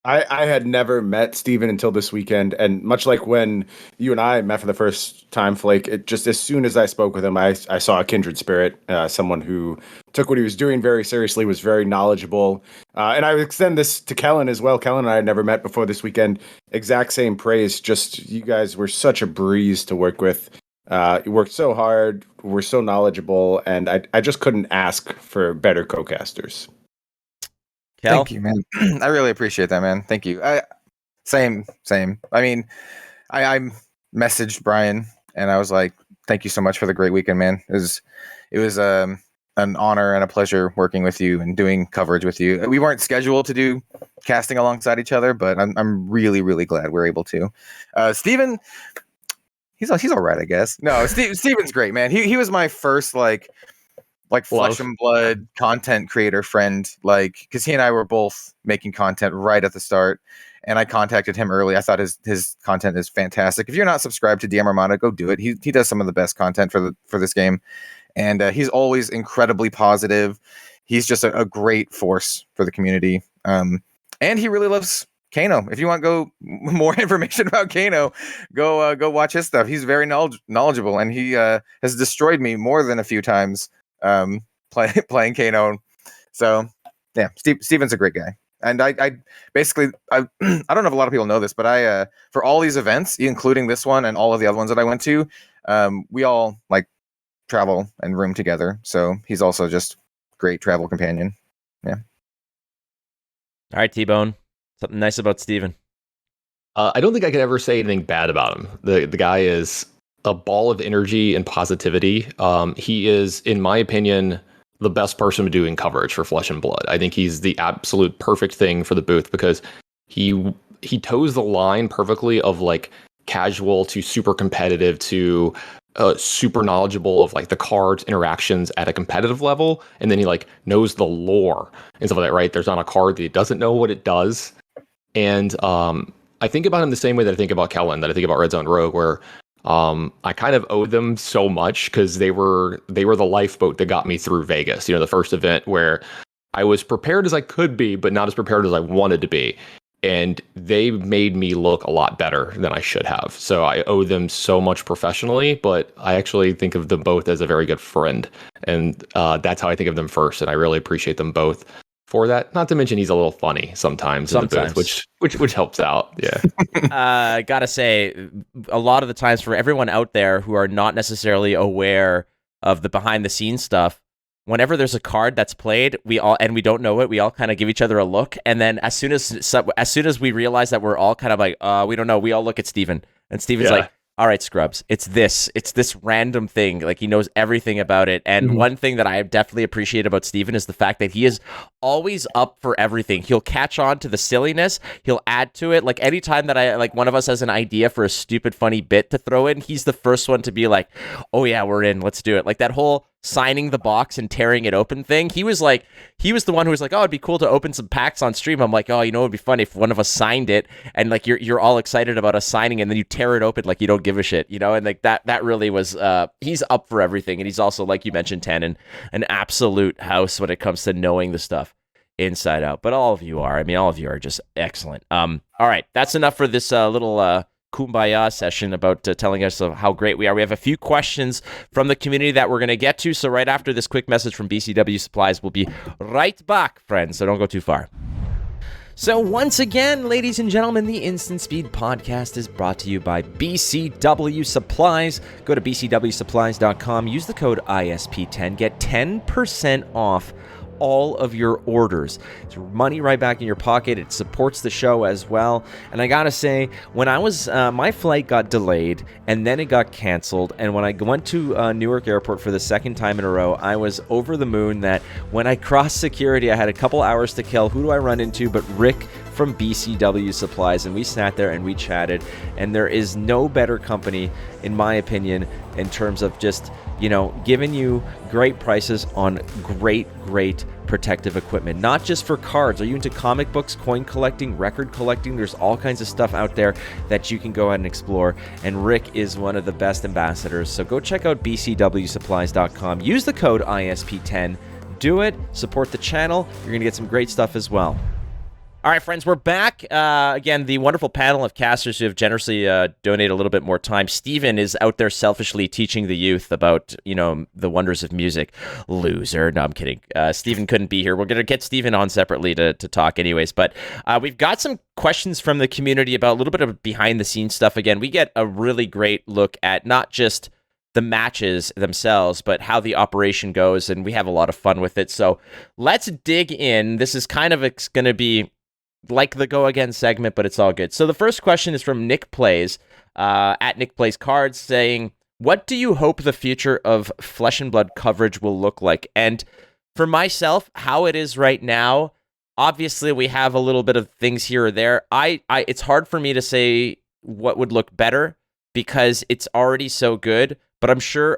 I had never met Steven until this weekend, and much like when you and I met for the first time, Flake, it just as soon as I spoke with him, I saw a kindred spirit, someone who took what he was doing very seriously, was very knowledgeable, and I would extend this to Kellen as well. Kellen and I had never met before this weekend. Exact same praise. Just you guys were such a breeze to work with. You worked so hard, were so knowledgeable, and I just couldn't ask for better co-casters.
Kel?
Thank you, man. I really appreciate that, man. Thank you. Same. I mean, I messaged Bryan and I was like, "Thank you so much for the great weekend, man. It was an honor and a pleasure working with you and doing coverage with you. We weren't scheduled to do casting alongside each other, but I'm really, really glad we're able to. Steven, he's all right, I guess. No, Steven's great, man. He was my first like flesh and blood content creator friend, like, because he and I were both making content right at the start, and I contacted him early. I thought his content is fantastic. If you're not subscribed to DM Armada, go do it. He does some of the best content for this game, and he's always incredibly positive. He's just a great force for the community, and he really loves Kano. If you want more information about Kano, go watch his stuff. He's very knowledgeable, and he has destroyed me more than a few times playing Kano. So yeah, Steven's a great guy. And I basically I don't know if a lot of people know this, but I for all these events, including this one and all of the other ones that I went to, we all like travel and room together. So he's also just great travel companion. Yeah.
All right, T-Bone. Something nice about Steven.
I don't think I could ever say anything bad about him. The guy is a ball of energy and positivity. He is, in my opinion, the best person doing coverage for Flesh and Blood. I think he's the absolute perfect thing for the booth because he toes the line perfectly of like casual to super competitive to super knowledgeable of like the cards interactions at a competitive level, and then he like knows the lore and stuff like that. Right? There's not a card that he doesn't know what it does, and I think about him the same way that I think about Kellen, that I think about Red Zone Rogue, where I kind of owe them so much because they were the lifeboat that got me through Vegas. You know, the first event where I was prepared as I could be, but not as prepared as I wanted to be. And they made me look a lot better than I should have. So I owe them so much professionally, but I actually think of them both as a very good friend. And that's how I think of them first. And I really appreciate them both for that. Not to mention he's a little funny sometimes. In the booth, which helps out. Yeah.
Gotta say, a lot of the times for everyone out there who are not necessarily aware of the behind the scenes stuff, whenever there's a card that's played, we don't know it, we all kind of give each other a look, and then as soon as we realize that we're all kind of like, we don't know, we all look at Steven, and Steven's like, all right, Scrubs, it's this random thing. Like, he knows everything about it. And one thing that I definitely appreciate about Steven is the fact that he is always up for everything. He'll catch on to the silliness. He'll add to it. Like, anytime that one of us has an idea for a stupid, funny bit to throw in, he's the first one to be like, oh yeah, we're in, let's do it. Like that whole signing the box and tearing it open thing. He was the one who was like, oh, it'd be cool to open some packs on stream. I'm like, oh, you know, it'd be funny if one of us signed it, and like you're all excited about us signing, and then you tear it open like you don't give a shit, you know? And like that really was, he's up for everything. And he's also, like you mentioned, Tannon, an absolute house when it comes to knowing the stuff inside out. But all of you are just excellent. All right, that's enough for this little kumbaya session about telling us how great we are. We have a few questions from the community that we're going to get to. So right after this quick message from BCW Supplies, we'll be right back, friends. So don't go too far. So once again, ladies and gentlemen, the Instant Speed Podcast is brought to you by BCW Supplies. Go to bcwsupplies.com, use the code ISP10, get 10% off all of your orders. It's money right back in your pocket. It supports the show as well. And I gotta say, when I was, my flight got delayed and then it got canceled. And when I went to Newark Airport for the second time in a row, I was over the moon that when I crossed security, I had a couple hours to kill. Who do I run into but Rick from BCW Supplies? And we sat there and we chatted. And there is no better company, in my opinion, in terms of just, you know, giving you great prices on great protective equipment, not just for cards. Are you into comic books, coin collecting, record collecting? There's all kinds of stuff out there that you can go ahead and explore, and Rick is one of the best ambassadors. So go check out bcwsupplies.com, use the code ISP10, do it, support the channel. You're gonna get some great stuff as well. All right, friends, we're back. Again, the wonderful panel of casters who have generously donated a little bit more time. Steven is out there selfishly teaching the youth about, you know, the wonders of music. Loser. No, I'm kidding. Steven couldn't be here. We're going to get Steven on separately to talk anyways. But we've got some questions from the community about a little bit of behind-the-scenes stuff. Again, we get a really great look at not just the matches themselves, but how the operation goes, and we have a lot of fun with it. So let's dig in. This is kind of going to be like the Go Again segment, but it's all good. So the first question is from Nick Plays, at Nick Plays Cards, saying, what do you hope the future of Flesh and Blood coverage will look like? And for myself, how it is right now, obviously we have a little bit of things here or there. It's hard for me to say what would look better because it's already so good, but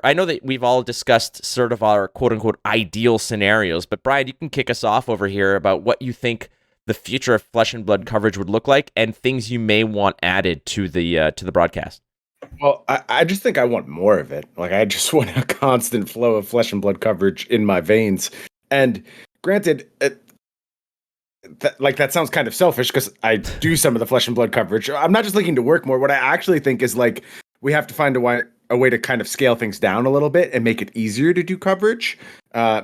I know that we've all discussed sort of our quote-unquote ideal scenarios, but Bryan, you can kick us off over here about what you think the future of Flesh and Blood coverage would look like, and things you may want added to the broadcast.
Well, I just think I want more of it. Like, I just want a constant flow of Flesh and Blood coverage in my veins. And granted, that sounds kind of selfish because I do some of the Flesh and Blood coverage. I'm not just looking to work more. What I actually think is, like, we have to find a way to kind of scale things down a little bit and make it easier to do coverage,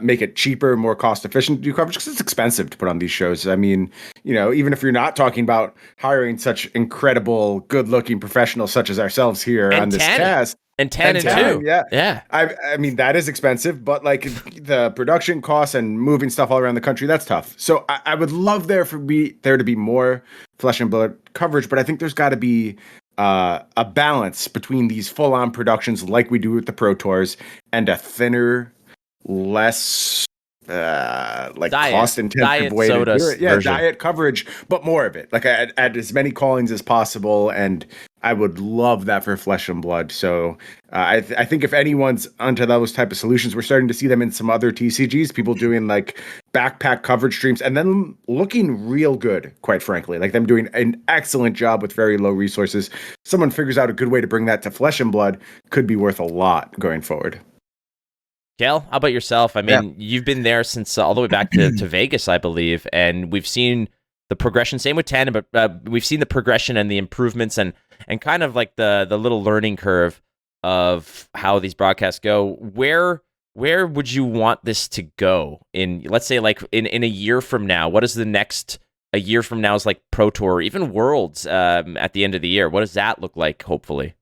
make it cheaper, more cost efficient to do coverage, because it's expensive to put on these shows. I mean, you know, even if you're not talking about hiring such incredible, good-looking professionals such as ourselves here on this cast.
And Tannon too.
Yeah. I mean, that is expensive, but like the production costs and moving stuff all around the country, that's tough. So I would love there to be more Flesh and Blood coverage, but I think there's got to be a balance between these full-on productions like we do with the Pro Tours and a thinner, less cost-intensive way to do it. Yeah, version. Diet coverage, but more of it. Like I add as many callings as possible, and I would love that for Flesh and Blood. So I think if anyone's onto those type of solutions, we're starting to see them in some other TCGs, people doing like backpack coverage streams and then looking real good, quite frankly. Like them doing an excellent job with very low resources. Someone figures out a good way to bring that to Flesh and Blood, could be worth a lot going forward.
Gail, how about yourself? I mean, You've been there since all the way back to Vegas, I believe, and we've seen the progression. Same with Tannon, but we've seen the progression and the improvements and kind of like the little learning curve of how these broadcasts go. Where would you want this to go in, let's say, like in a year from now? What is a year from now is like Pro Tour, or even Worlds at the end of the year? What does that look like, hopefully?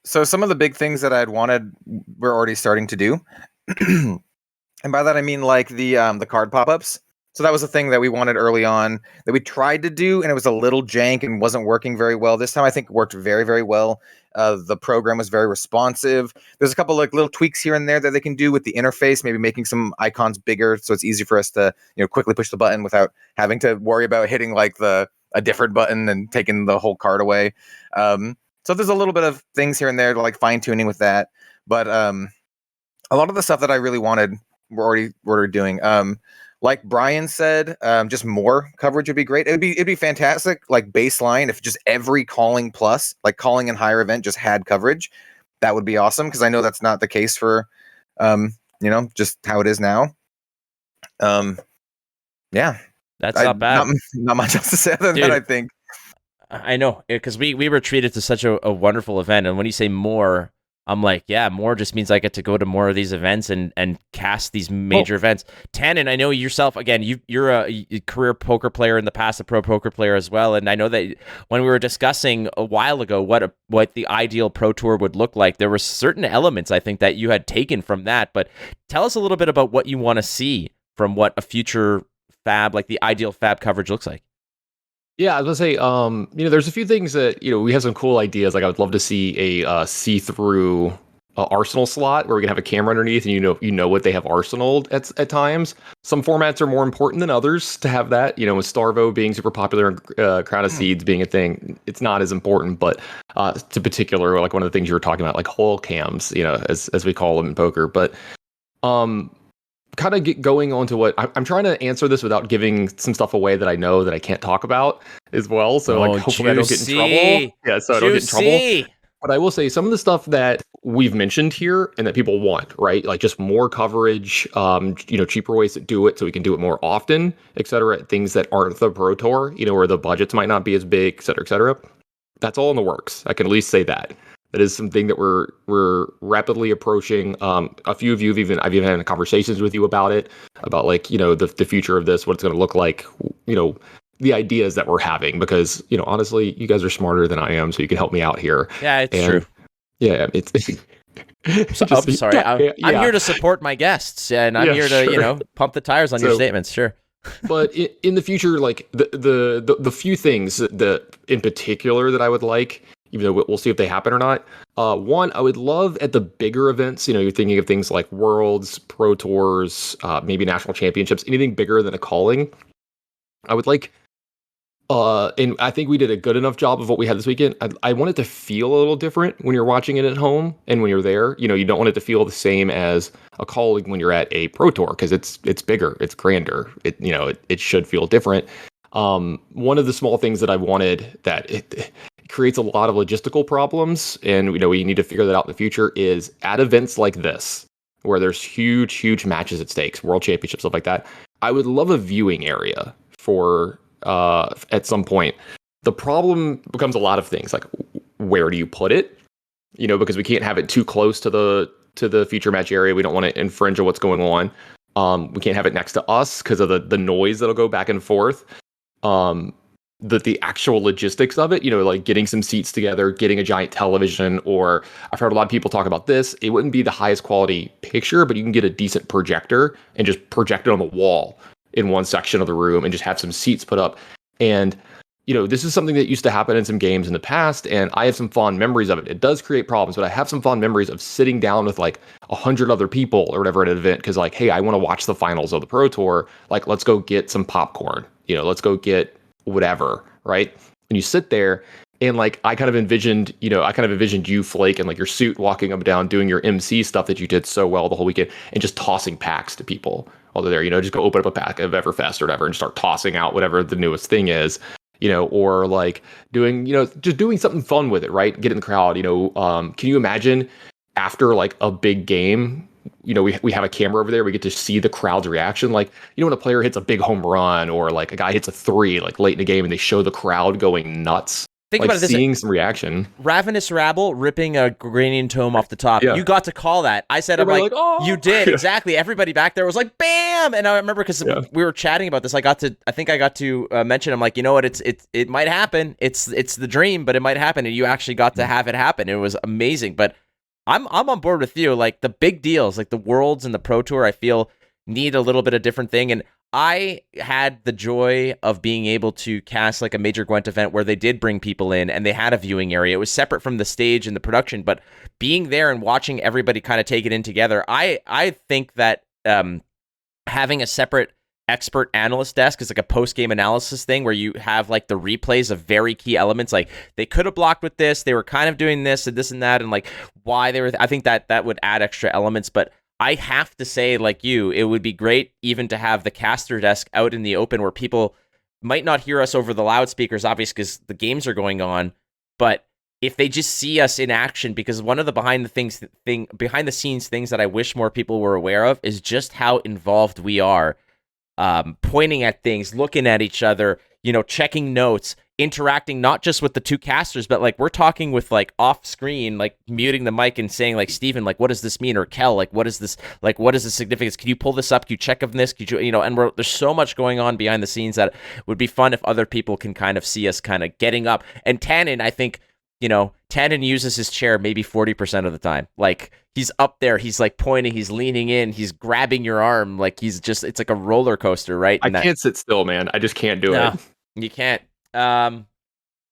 So some of the big things that I'd wanted, we're already starting to do. And by that I mean like the card pop-ups. So that was a thing that we wanted early on that we tried to do, and it was a little jank and wasn't working very well. This time I think it worked very, very well. The program was very responsive. There's a couple like little tweaks here and there that they can do with the interface, maybe making some icons bigger so it's easy for us to, you know, quickly push the button without having to worry about hitting like a different button and taking the whole card away. So there's a little bit of things here and there to like fine tuning with that, but a lot of the stuff that I really wanted, we're already doing. Like Bryan said, just more coverage would be great. It'd be fantastic. Like baseline, if just every calling plus, like calling and higher event, just had coverage, that would be awesome. Because I know that's not the case for, just how it is now. Yeah,
that's not bad.
Not much else to say other than that, I think.
I know, because we were treated to such a wonderful event, and when you say more, I'm like, yeah, more just means I get to go to more of these events and cast these major events. Tannon, I know yourself, again, you're a career poker player in the past, a pro poker player as well. And I know that when we were discussing a while ago what the ideal pro tour would look like, there were certain elements I think that you had taken from that. But tell us a little bit about what you want to see from what a future FAB, like the ideal FAB coverage looks like.
Yeah, I was gonna say, there's a few things that we have some cool ideas. Like I would love to see a see-through Arsenal slot where we can have a camera underneath, and you know what they have arsenaled at times. Some formats are more important than others to have that. With Starvo being super popular and Crown of Seeds being a thing, it's not as important. But to particular, like one of the things you were talking about, like hole cams, as we call them in poker. But kind of going on to what I'm trying to answer this without giving some stuff away that I know that I can't talk about as well. So hopefully I don't get in trouble. Yeah, so I don't get in trouble. But I will say some of the stuff that we've mentioned here and that people want, right? Like just more coverage, cheaper ways to do it so we can do it more often, et cetera. Things that aren't the Pro Tour, where the budgets might not be as big, et cetera, et cetera. That's all in the works. I can at least say that. That is something that we're rapidly approaching. A few of you I've even had conversations with you about it, about like, the future of this, what it's going to look like, the ideas that we're having, because, honestly, you guys are smarter than I am, so you can help me out here.
Yeah, it's true.
Yeah, it's
I'm sorry. I'm here to support my guests, and I'm here to, pump the tires on your statements. Sure.
But in the future, like the few things that in particular that I would like, even though we'll see if they happen or not. One, I would love at the bigger events, you're thinking of things like Worlds, Pro Tours, maybe National Championships, anything bigger than a calling. I would like, and I think we did a good enough job of what we had this weekend. I want it to feel a little different when you're watching it at home and when you're there. You don't want it to feel the same as a calling when you're at a Pro Tour, because it's bigger, it's grander. It should feel different. One of the small things that I wanted that it creates a lot of logistical problems, and we need to figure that out in the future, is at events like this where there's huge matches at stakes, world championships, stuff like that. I would love a viewing area for at some point. The problem becomes a lot of things, like where do you put it? Because we can't have it too close to the feature match area. We don't want to infringe on what's going on. We can't have it next to us because of the noise that'll go back and forth. The actual logistics of it, like getting some seats together, getting a giant television, or I've heard a lot of people talk about this. It wouldn't be the highest quality picture, but you can get a decent projector and just project it on the wall in one section of the room and just have some seats put up. And, this is something that used to happen in some games in the past, and I have some fond memories of it. It does create problems, but I have some fond memories of sitting down with like 100 other people or whatever at an event, because like, hey, I want to watch the finals of the Pro Tour. Like, let's go get some popcorn. Let's go get whatever, right? And you sit there, and like I kind of envisioned you, Flake, and like your suit, walking up and down, doing your MC stuff that you did so well the whole weekend, and just tossing packs to people while they're there. Just go open up a pack of Everfest or whatever and start tossing out whatever the newest thing is. Or like doing, just doing something fun with it, right? Get in the crowd. Can you imagine after like a big game? We have a camera over there. We get to see the crowd's reaction. Like, when a player hits a big home run, or like a guy hits a 3 like late in the game, and they show the crowd going nuts. Think about this, seeing some reaction.
Ravenous Rabble ripping a Granian Tome off the top. Yeah. You got to call that. I said, everybody, I'm like, oh. You did, exactly. Everybody back there was like, bam! And I remember because we were chatting about this. I think I got to mention, I'm like, you know what? It might happen. It's the dream, but it might happen. And you actually got to have it happen. It was amazing. But I'm on board with you. Like the big deals, like the Worlds and the Pro Tour, I feel need a little bit of different thing. And I had the joy of being able to cast like a major Gwent event where they did bring people in and they had a viewing area. It was separate from the stage and the production, but being there and watching everybody kind of take it in together, I think that having a separate expert analyst desk is like a post-game analysis thing where you have like the replays of very key elements. Like they could have blocked with this, they were kind of doing this and this and that, and like why they were. I think that would add extra elements, but I have to say, like you, it would be great even to have the caster desk out in the open where people might not hear us over the loudspeakers, obviously, because the games are going on. But if they just see us in action, because one of the behind the scenes things that I wish more people were aware of is just how involved we are, pointing at things, looking at each other, checking notes, interacting not just with the two casters, but like we're talking with like off screen, like muting the mic and saying like, Steven, like, what does this mean? Or Kel, like, what is this? Like, what is the significance? Can you pull this up? Can you check on this? Could you, and there's so much going on behind the scenes that would be fun if other people can kind of see us kind of getting up. And Tannon, I think, Tannon uses his chair maybe 40% of the time. Like, he's up there, he's like pointing, he's leaning in, he's grabbing your arm, like it's like a roller coaster, right?
I can't sit still, man. I just can't do it.
You can't. All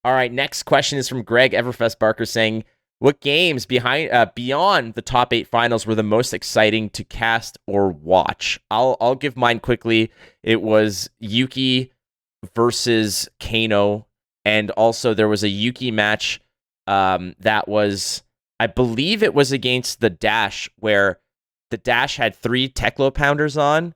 right, next question is from Greg Everfest Barker saying, what games beyond the top 8 finals were the most exciting to cast or watch? I'll give mine quickly. It was Yuki versus Kano, and also there was a Yuki match that was, I believe it was against the Dash, where the Dash had 3 Teklo Pounders on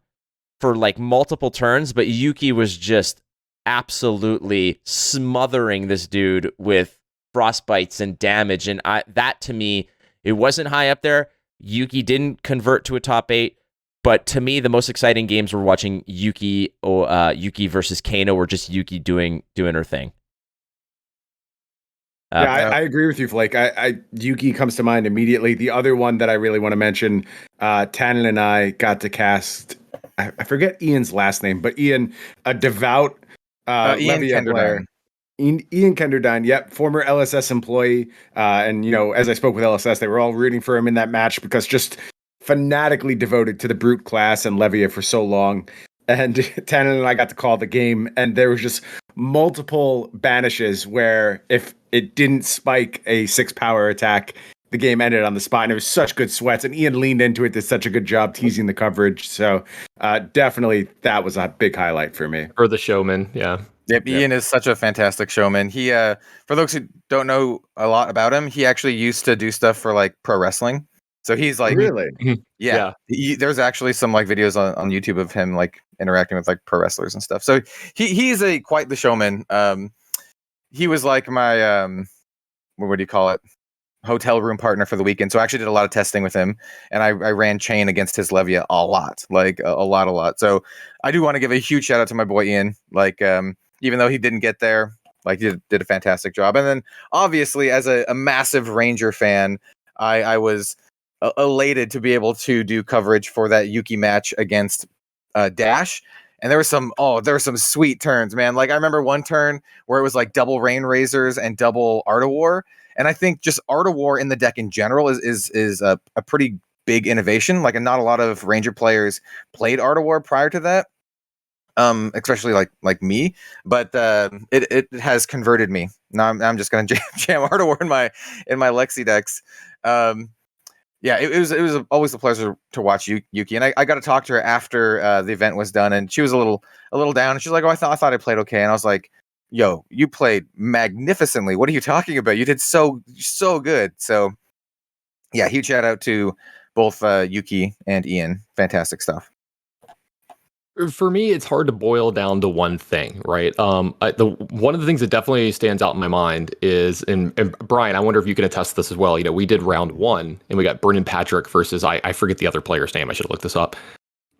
for like multiple turns, but Yuki was just absolutely smothering this dude with frostbites and damage. And that to me, it wasn't high up there. Yuki didn't convert to a top 8, but to me, the most exciting games were watching Yuki versus Kano, or just Yuki doing her thing.
I agree with you, Flake. Yuki comes to mind immediately. The other one that I really want to mention, Tannon and I got to cast, I forget Ian's last name, but Ian, a devout
Ian Kenderdine.
Ian Kenderdine, yep, former LSS employee. And, as I spoke with LSS, they were all rooting for him in that match because just fanatically devoted to the Brute class and Levia for so long. And Tannon and I got to call the game, and there was just multiple banishes where if it didn't spike a 6-power attack, the game ended on the spot, and it was such good sweats. And Ian leaned into it, did such a good job teasing the coverage. So definitely that was a big highlight for me.
For the showman, yeah.
Yep, Ian is such a fantastic showman. He, for those who don't know a lot about him, he actually used to do stuff for like pro wrestling. So he's like,
really,
yeah. There's actually some like videos on YouTube of him like interacting with like pro wrestlers and stuff. So he's quite the showman. He was like my what do you call it? Hotel room partner for the weekend. So I actually did a lot of testing with him, and I ran chain against his Levia a lot, like a lot. So I do want to give a huge shout out to my boy Ian. Like, even though he didn't get there, like he did a fantastic job. And then obviously as a massive Ranger fan, I was elated to be able to do coverage for that Yuki match against Dash. And there were some sweet turns, man. Like I remember one turn where it was like double Rain Razors and double Art of War. And I think just Art of War in the deck in general is a pretty big innovation. Like, and not a lot of Ranger players played Art of War prior to that, especially like me. But it has converted me. Now I'm just gonna jam Art of War in my Lexi decks. Yeah, it was always a pleasure to watch Yuki, and I got to talk to her after the event was done, and she was a little down. She's like, "Oh, I thought I played okay," and I was like, "Yo, you played magnificently. What are you talking about? You did so good." So, yeah, huge shout out to both Yuki and Ian. Fantastic stuff.
For me, it's hard to boil down to one thing, right? One of the things that definitely stands out in my mind is, and Brian, I wonder if you can attest to this as well. We did round 1, and we got Brendan Patrick versus I forget the other player's name. I should look this up.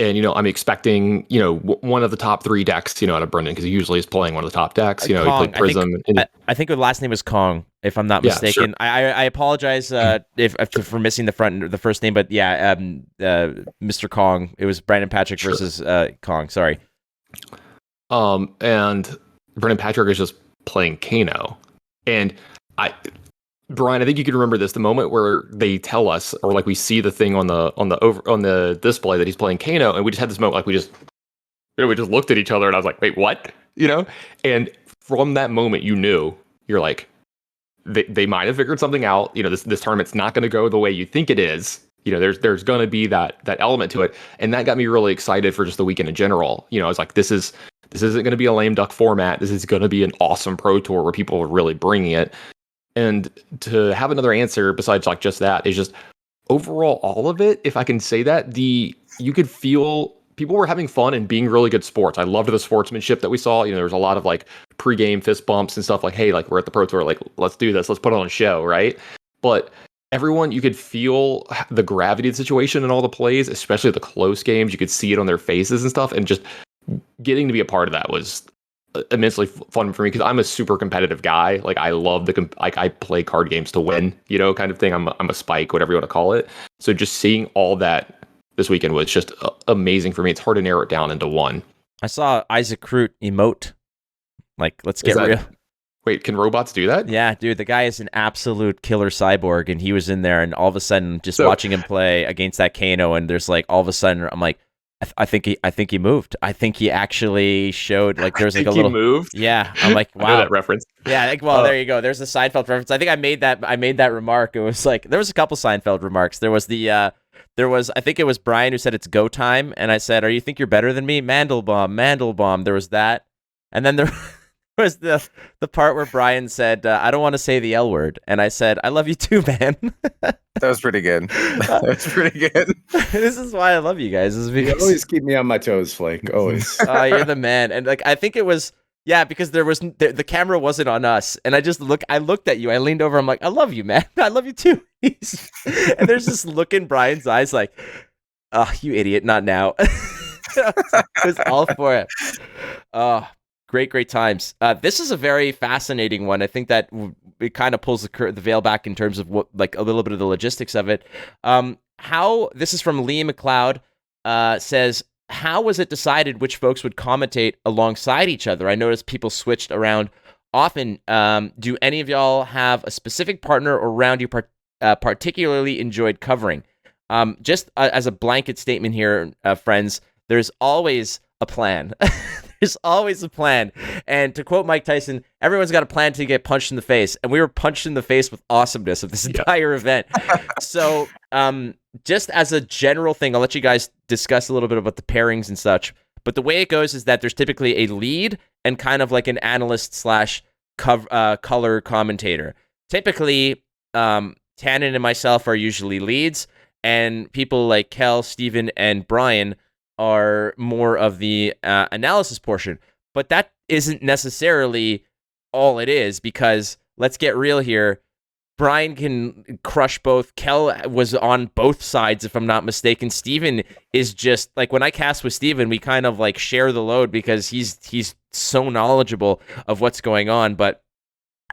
And I'm expecting one of the top 3 decks out of Brendan, because he usually is playing one of the top decks. He played Prism.
I think the last name was Kong, if I'm not mistaken. Sure. I apologize for missing the first name, but yeah, Mr. Kong. It was Brandon Patrick versus Kong. Sorry.
And Brendan Patrick is just playing Kano, and Brian, I think you can remember this. The moment where they tell us, or like we see the thing on the display that he's playing Kano, and we just had this moment, like we just looked at each other, and I was like, "Wait, what?" And from that moment, you're like, they might have figured something out. This tournament's not going to go the way you think it is. There's going to be that element to it, and that got me really excited for just the weekend in general. I was like, this isn't going to be a lame duck format. This is going to be an awesome pro tour where people are really bringing it. And to have another answer besides like just that is just overall all of it. If I can say that, you could feel people were having fun and being really good sports. I loved the sportsmanship that we saw. There was a lot of like pregame fist bumps and stuff like, hey, like we're at the pro tour, like let's do this, let's put on a show, right? But everyone, you could feel the gravity of the situation in all the plays, especially the close games. You could see it on their faces and stuff, and just getting to be a part of that was immensely fun for me because I'm a super competitive guy. Like I love like I play card games to win, kind of thing. I'm a spike, whatever you want to call it. So just seeing all that this weekend was just amazing for me. It's hard to narrow it down into one.
I saw Isaac Crute emote. Like, let's get real.
Wait, can robots do that?
Yeah, dude, the guy is an absolute killer cyborg, and he was in there, and all of a sudden, just watching him play against that Kano, and there's like all of a sudden, I'm like, I think he moved. I think he actually showed like there's like a little.
He moved.
Yeah, I'm like, wow,
I know that reference.
Yeah, like, well, there you go. There's the Seinfeld reference. I think I made that remark. It was like there was a couple Seinfeld remarks. There was I think it was Brian who said it's go time, and I said, you think you're better than me? Mandelbaum. There was that, and then there was the part where Brian said, I don't want to say the L word, and I said, I love you too, man.
That was pretty good. That was pretty good.
This is why I love you guys. Is because
You always keep me on my toes, Flake. Always.
You're the man. And like I think it was because there was the camera wasn't on us, and I looked at you. I leaned over. I'm like, I love you, man. I love you too. And there's this look in Brian's eyes, like, oh, you idiot, not now. It was all for it. Oh, great times. This is a very fascinating one. I think that it kind of pulls the veil back in terms of what, like, a little bit of the logistics of it. How this is from Lee McLeod, says, how was it decided which folks would commentate alongside each other? I noticed people switched around often. Do any of y'all have a specific partner or round you particularly enjoyed covering? Just as a blanket statement here, friends, there's always a plan. There's always a plan. And to quote Mike Tyson, everyone's got a plan to get punched in the face. And we were punched in the face with awesomeness of this entire event. So just as a general thing, I'll let you guys discuss a little bit about the pairings and such. But the way it goes is that there's typically a lead and kind of like an analyst slash color commentator. Typically, Tannon and myself are usually leads, and people like Kel, Steven, and Brian are more of the analysis portion. But that isn't necessarily all it is, because let's get real here. Brian can crush both. Kel was on both sides, if I'm not mistaken. Steven is just like, when I cast with Steven, we kind of like share the load because he's so knowledgeable of what's going on. But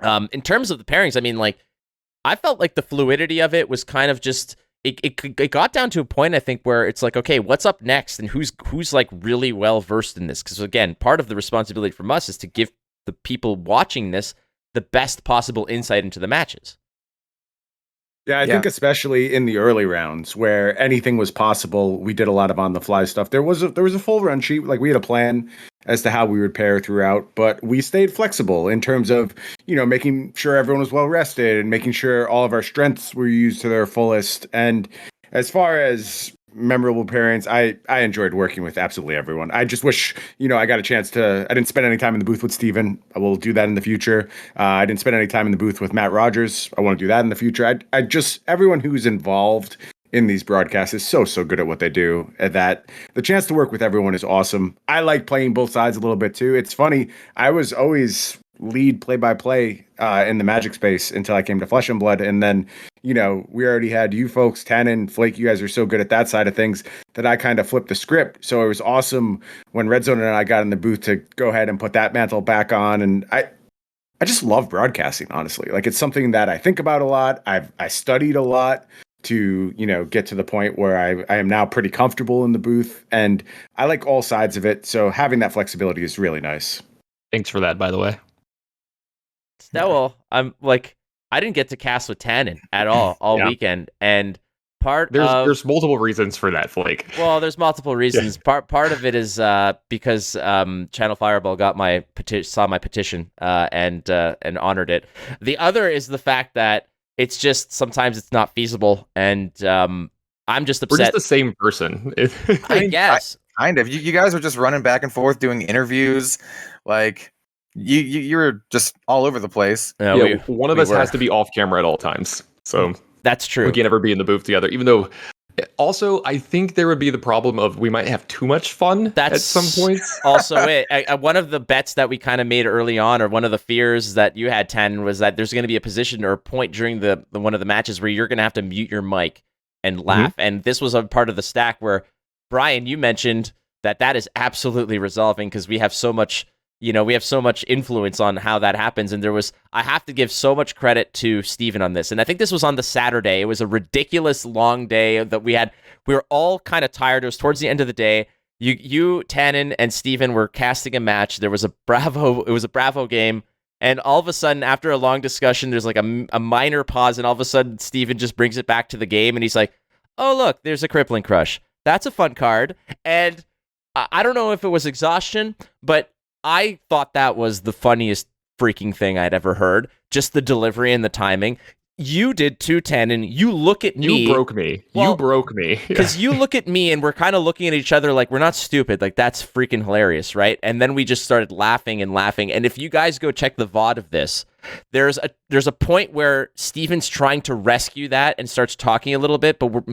in terms of the pairings, I mean, like, I felt like the fluidity of it was kind of just it got down to a point, I think, where it's like, okay, what's up next, and who's like really well versed in this? Because again, part of the responsibility from us is to give the people watching this the best possible insight into the matches.
Yeah, I think especially in the early rounds where anything was possible, we did a lot of on the fly stuff. There was a full run sheet, like we had a plan as to how we would pair throughout, but we stayed flexible in terms of, making sure everyone was well rested and making sure all of our strengths were used to their fullest. And as far as memorable pairings, I enjoyed working with absolutely everyone. I just wish, I got a chance I didn't spend any time in the booth with Steven. I will do that in the future. I didn't spend any time in the booth with Matt Rogers. I want to do that in the future. I just, everyone who's involved in these broadcasts is so good at what they do, that the chance to work with everyone is awesome. I like playing both sides a little bit too. It's funny. I was always lead play-by-play in the Magic space until I came to Flesh and Blood. And then, we already had you folks, Tannon, Flake, you guys are so good at that side of things that I kind of flipped the script. So it was awesome when Red Zone and I got in the booth to go ahead and put that mantle back on. And I just love broadcasting, honestly. Like, it's something that I think about a lot. I studied a lot to, get to the point where I am now pretty comfortable in the booth, and I like all sides of it. So having that flexibility is really nice.
Thanks for that, by the way.
Well, I'm like, I didn't get to cast with Tannon at all weekend, and there's multiple reasons for that, Flake. Well, there's multiple reasons. Part of it is because Channel Fireball got saw my petition and honored it. The other is the fact that it's just sometimes it's not feasible, and I'm just upset. We're just the same person, I guess.
Kind of. You guys are just running back and forth doing interviews, like. You're just all over the place.
One of us has to be off camera at all times. So
that's true.
We can't ever be in the booth together, even though also I think there would be the problem of we might have too much fun at some points.
Also one of the bets that we kind of made early on, or one of the fears that you had, Tannon, was that there's going to be a position or a point during the one of the matches where you're going to have to mute your mic and laugh. Mm-hmm. And this was a part of the stack where, Brian, you mentioned that is absolutely resolving because we have so much we have so much influence on how that happens. And I have to give so much credit to Steven on this. And I think this was on the Saturday. It was a ridiculous long day that we were all kind of tired. It was towards the end of the day. You, Tannon, and Steven were casting a match. It was a Bravo game. And all of a sudden, after a long discussion, there's like a minor pause. And all of a sudden, Steven just brings it back to the game. And he's like, oh, look, there's a Crippling Crush. That's a fun card. And I don't know if it was exhaustion, but I thought that was the funniest freaking thing I'd ever heard. Just the delivery and the timing. You did too, Tannon. You look at me.
You broke me. You broke me.
Because you look at me and we're kind of looking at each other like we're not stupid. Like, that's freaking hilarious, right? And then we just started laughing and laughing. And if you guys go check the VOD of this, there's a point where Steven's trying to rescue that and starts talking a little bit. But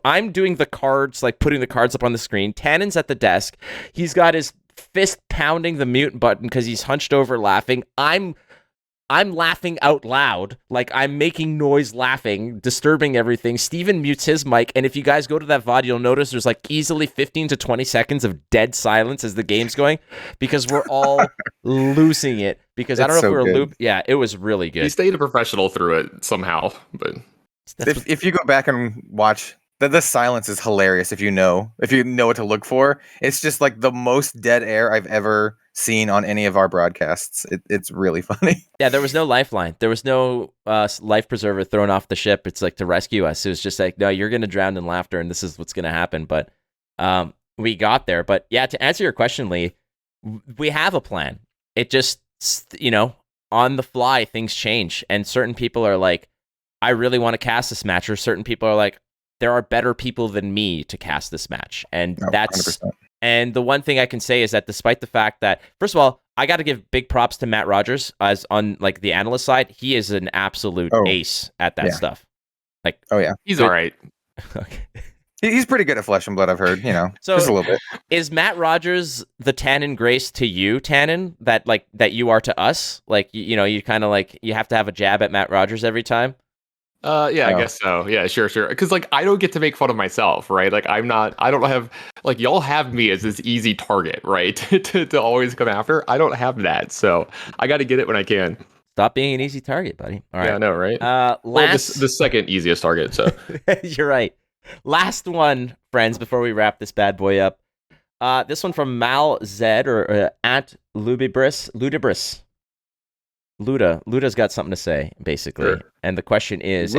I'm doing the cards, like putting the cards up on the screen. Tannon's at the desk. He's got his fist pounding the mute button because he's hunched over laughing. I'm laughing out loud, like I'm making noise laughing, disturbing everything. Steven mutes his mic, and if you guys go to that VOD, you'll notice there's like easily 15 to 20 seconds of dead silence as the game's going, because we're all losing it. Because I don't know if we were looped. Yeah, it was really good.
He stayed a professional through it somehow. But
if you go back and watch, the silence is hilarious if you know what to look for. It's just like the most dead air I've ever seen on any of our broadcasts. It's really funny.
Yeah, there was no lifeline. There was no life preserver thrown off the ship. It's like to rescue us. It was just like, no, you're going to drown in laughter, and this is what's going to happen. But we got there. But yeah, to answer your question, Lee, we have a plan. It just, on the fly, things change. And certain people are like, I really want to cast this match. Or certain people are like, there are better people than me to cast this match. And that's 100%. And the one thing I can say is that despite the fact that, first of all, I got to give big props to Matt Rogers as on like the analyst side. He is an absolute ace at that stuff. Like,
he's all right.
Okay. He's pretty good at Flesh and Blood, I've heard, so just a little bit.
Is Matt Rogers the Tannon Grace to you, Tannon, that you are to us? Like, you kind of like, you have to have a jab at Matt Rogers every time?
I guess so. Yeah, sure. Because like I don't get to make fun of myself, right? Like I don't have, like, y'all have me as this easy target, right? to always come after. I don't have that, so I got to get it when I can.
Stop being an easy target, buddy. All right.
Yeah, I know, right? The second easiest target. So
you're right. Last one, friends, before we wrap this bad boy up. This one from Mal Zed or at Ludibris. Luda's got something to say, basically. Sure. And the question is,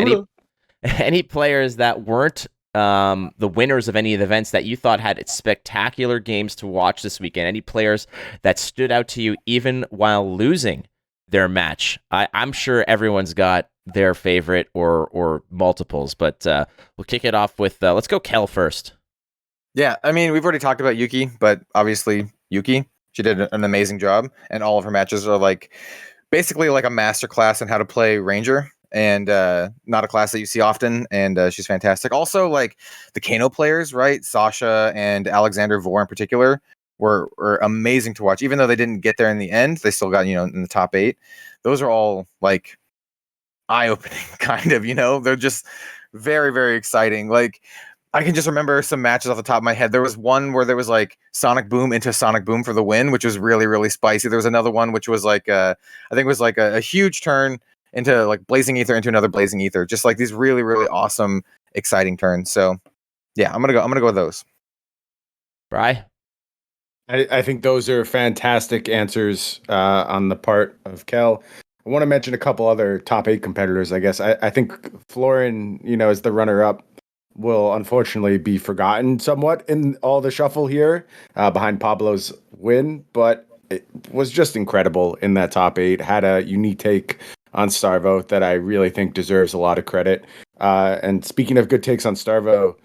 any players that weren't the winners of any of the events that you thought had spectacular games to watch this weekend? Any players that stood out to you even while losing their match? I'm sure everyone's got their favorite or multiples, but we'll kick it off with, let's go Kel first.
Yeah, I mean, we've already talked about Yuki, but obviously Yuki, she did an amazing job, and all of her matches are like basically like a master class on how to play Ranger, and not a class that you see often, and she's fantastic. Also, like the Kano players, right? Sasha and Alexander Vore in particular were amazing to watch. Even though they didn't get there in the end, they still got, in the top 8. Those are all like eye-opening, kind of, they're just very, very exciting. Like, I can just remember some matches off the top of my head. There was one where there was like Sonic Boom into Sonic Boom for the win, which was really, really spicy. There was another one which was like I think it was like a huge turn into like Blazing Ether into another Blazing Ether. Just like these really, really awesome, exciting turns. So yeah, I'm gonna go with those.
Bri?
I think those are fantastic answers on the part of Kel. I want to mention a couple other top 8 competitors, I guess. I think Florin, as the runner-up, will unfortunately be forgotten somewhat in all the shuffle here behind Pablo's win, but it was just incredible in that top 8. Had a unique take on Starvo that I really think deserves a lot of credit. And speaking of good takes on Starvo,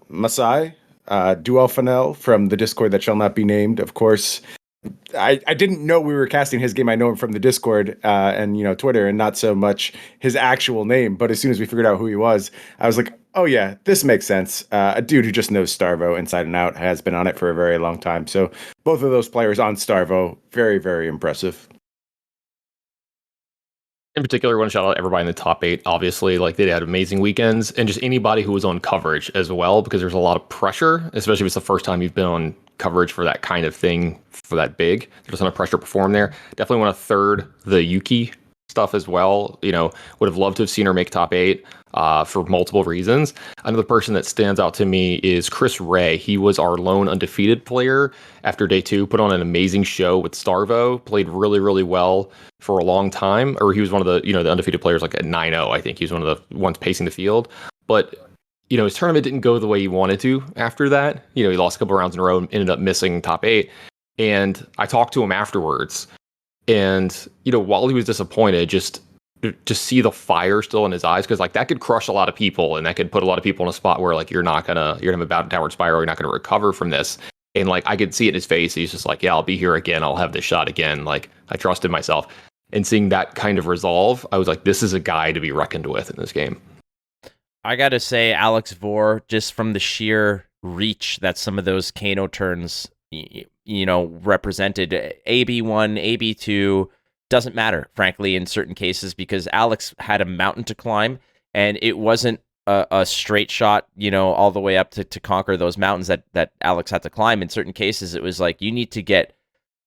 Masai, Duelfanel from the Discord that shall not be named, of course. I didn't know we were casting his game. I know him from the Discord and Twitter, and not so much his actual name. But as soon as we figured out who he was, I was like, oh yeah, this makes sense. A dude who just knows Starvo inside and out, has been on it for a very long time. So both of those players on Starvo, very, very impressive.
In particular, I want to shout out everybody in the top 8. Obviously, like they had amazing weekends, and just anybody who was on coverage as well, because there's a lot of pressure, especially if it's the first time you've been on coverage for that kind of thing, for that big. There's a ton of pressure to perform there. Definitely want to third the Yuki stuff as well. Would have loved to have seen her make top 8 for multiple reasons. Another person that stands out to me is Chris Ray. He was our lone undefeated player after day 2, put on an amazing show with Starvo, played really, really well for a long time. Or he was one of the, the undefeated players like at 9-0. I think he was one of the ones pacing the field. But, his tournament didn't go the way he wanted to after that. He lost a couple rounds in a row and ended up missing top 8. And I talked to him afterwards. And, while he was disappointed, just see the fire still in his eyes, because like that could crush a lot of people, and that could put a lot of people in a spot where like you're gonna have a downward spiral, you're not gonna recover from this. And like I could see it in his face. He's just like, yeah, I'll be here again. I'll have this shot again. Like I trusted myself. And seeing that kind of resolve, I was like, this is a guy to be reckoned with in this game.
I gotta say, Alex Vore, just from the sheer reach that some of those Kano turns represented, AB1, AB2, doesn't matter, frankly, in certain cases, because Alex had a mountain to climb, and it wasn't a straight shot, all the way up to conquer those mountains that Alex had to climb. In certain cases, it was like you need to get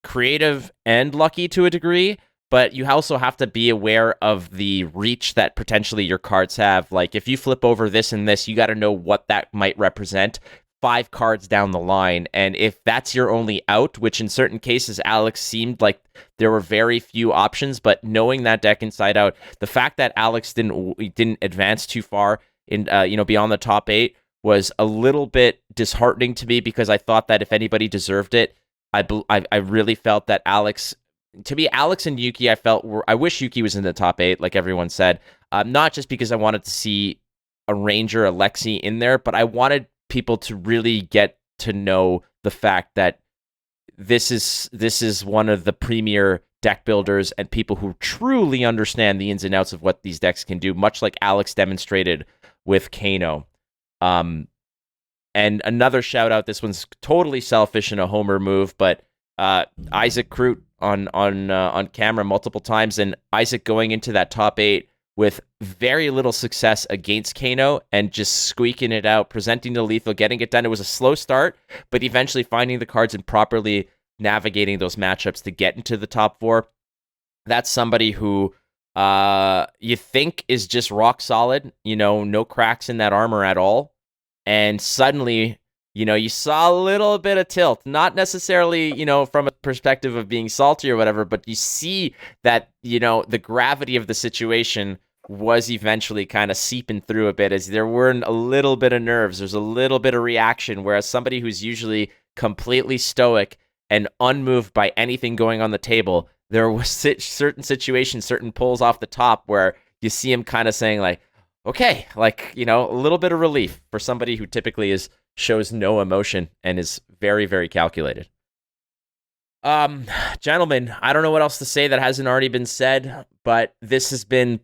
creative and lucky to a degree, but you also have to be aware of the reach that potentially your cards have. Like if you flip over this and this, you got to know what that might represent 5 cards down the line. And if that's your only out, which in certain cases Alex seemed like there were very few options, but knowing that deck inside out, the fact that Alex didn't advance too far in beyond the top 8 was a little bit disheartening to me, because I thought that if anybody deserved it, I really felt that Alex and Yuki, I wish Yuki was in the top 8, like everyone said, not just because I wanted to see a Ranger, a Lexi in there, but I wanted people to really get to know the fact that this is one of the premier deck builders and people who truly understand the ins and outs of what these decks can do, much like Alex demonstrated with Kano. And another shout out, this one's totally selfish and a homer move, but Isaac Kroot on camera multiple times, and Isaac going into that top 8 with very little success against Kano and just squeaking it out, presenting the lethal, getting it done. It was a slow start, but eventually finding the cards and properly navigating those matchups to get into the top 4. That's somebody who you think is just rock solid, no cracks in that armor at all. And suddenly, you saw a little bit of tilt, not necessarily, from a perspective of being salty or whatever, but you see that, the gravity of the situation was eventually kind of seeping through a bit, as there were a little bit of nerves. There's a little bit of reaction, whereas somebody who's usually completely stoic and unmoved by anything going on the table, there was certain situations, certain pulls off the top where you see him kind of saying like, okay, like, a little bit of relief for somebody who typically shows no emotion and is very, very calculated. Gentlemen, I don't know what else to say that hasn't already been said, but this has been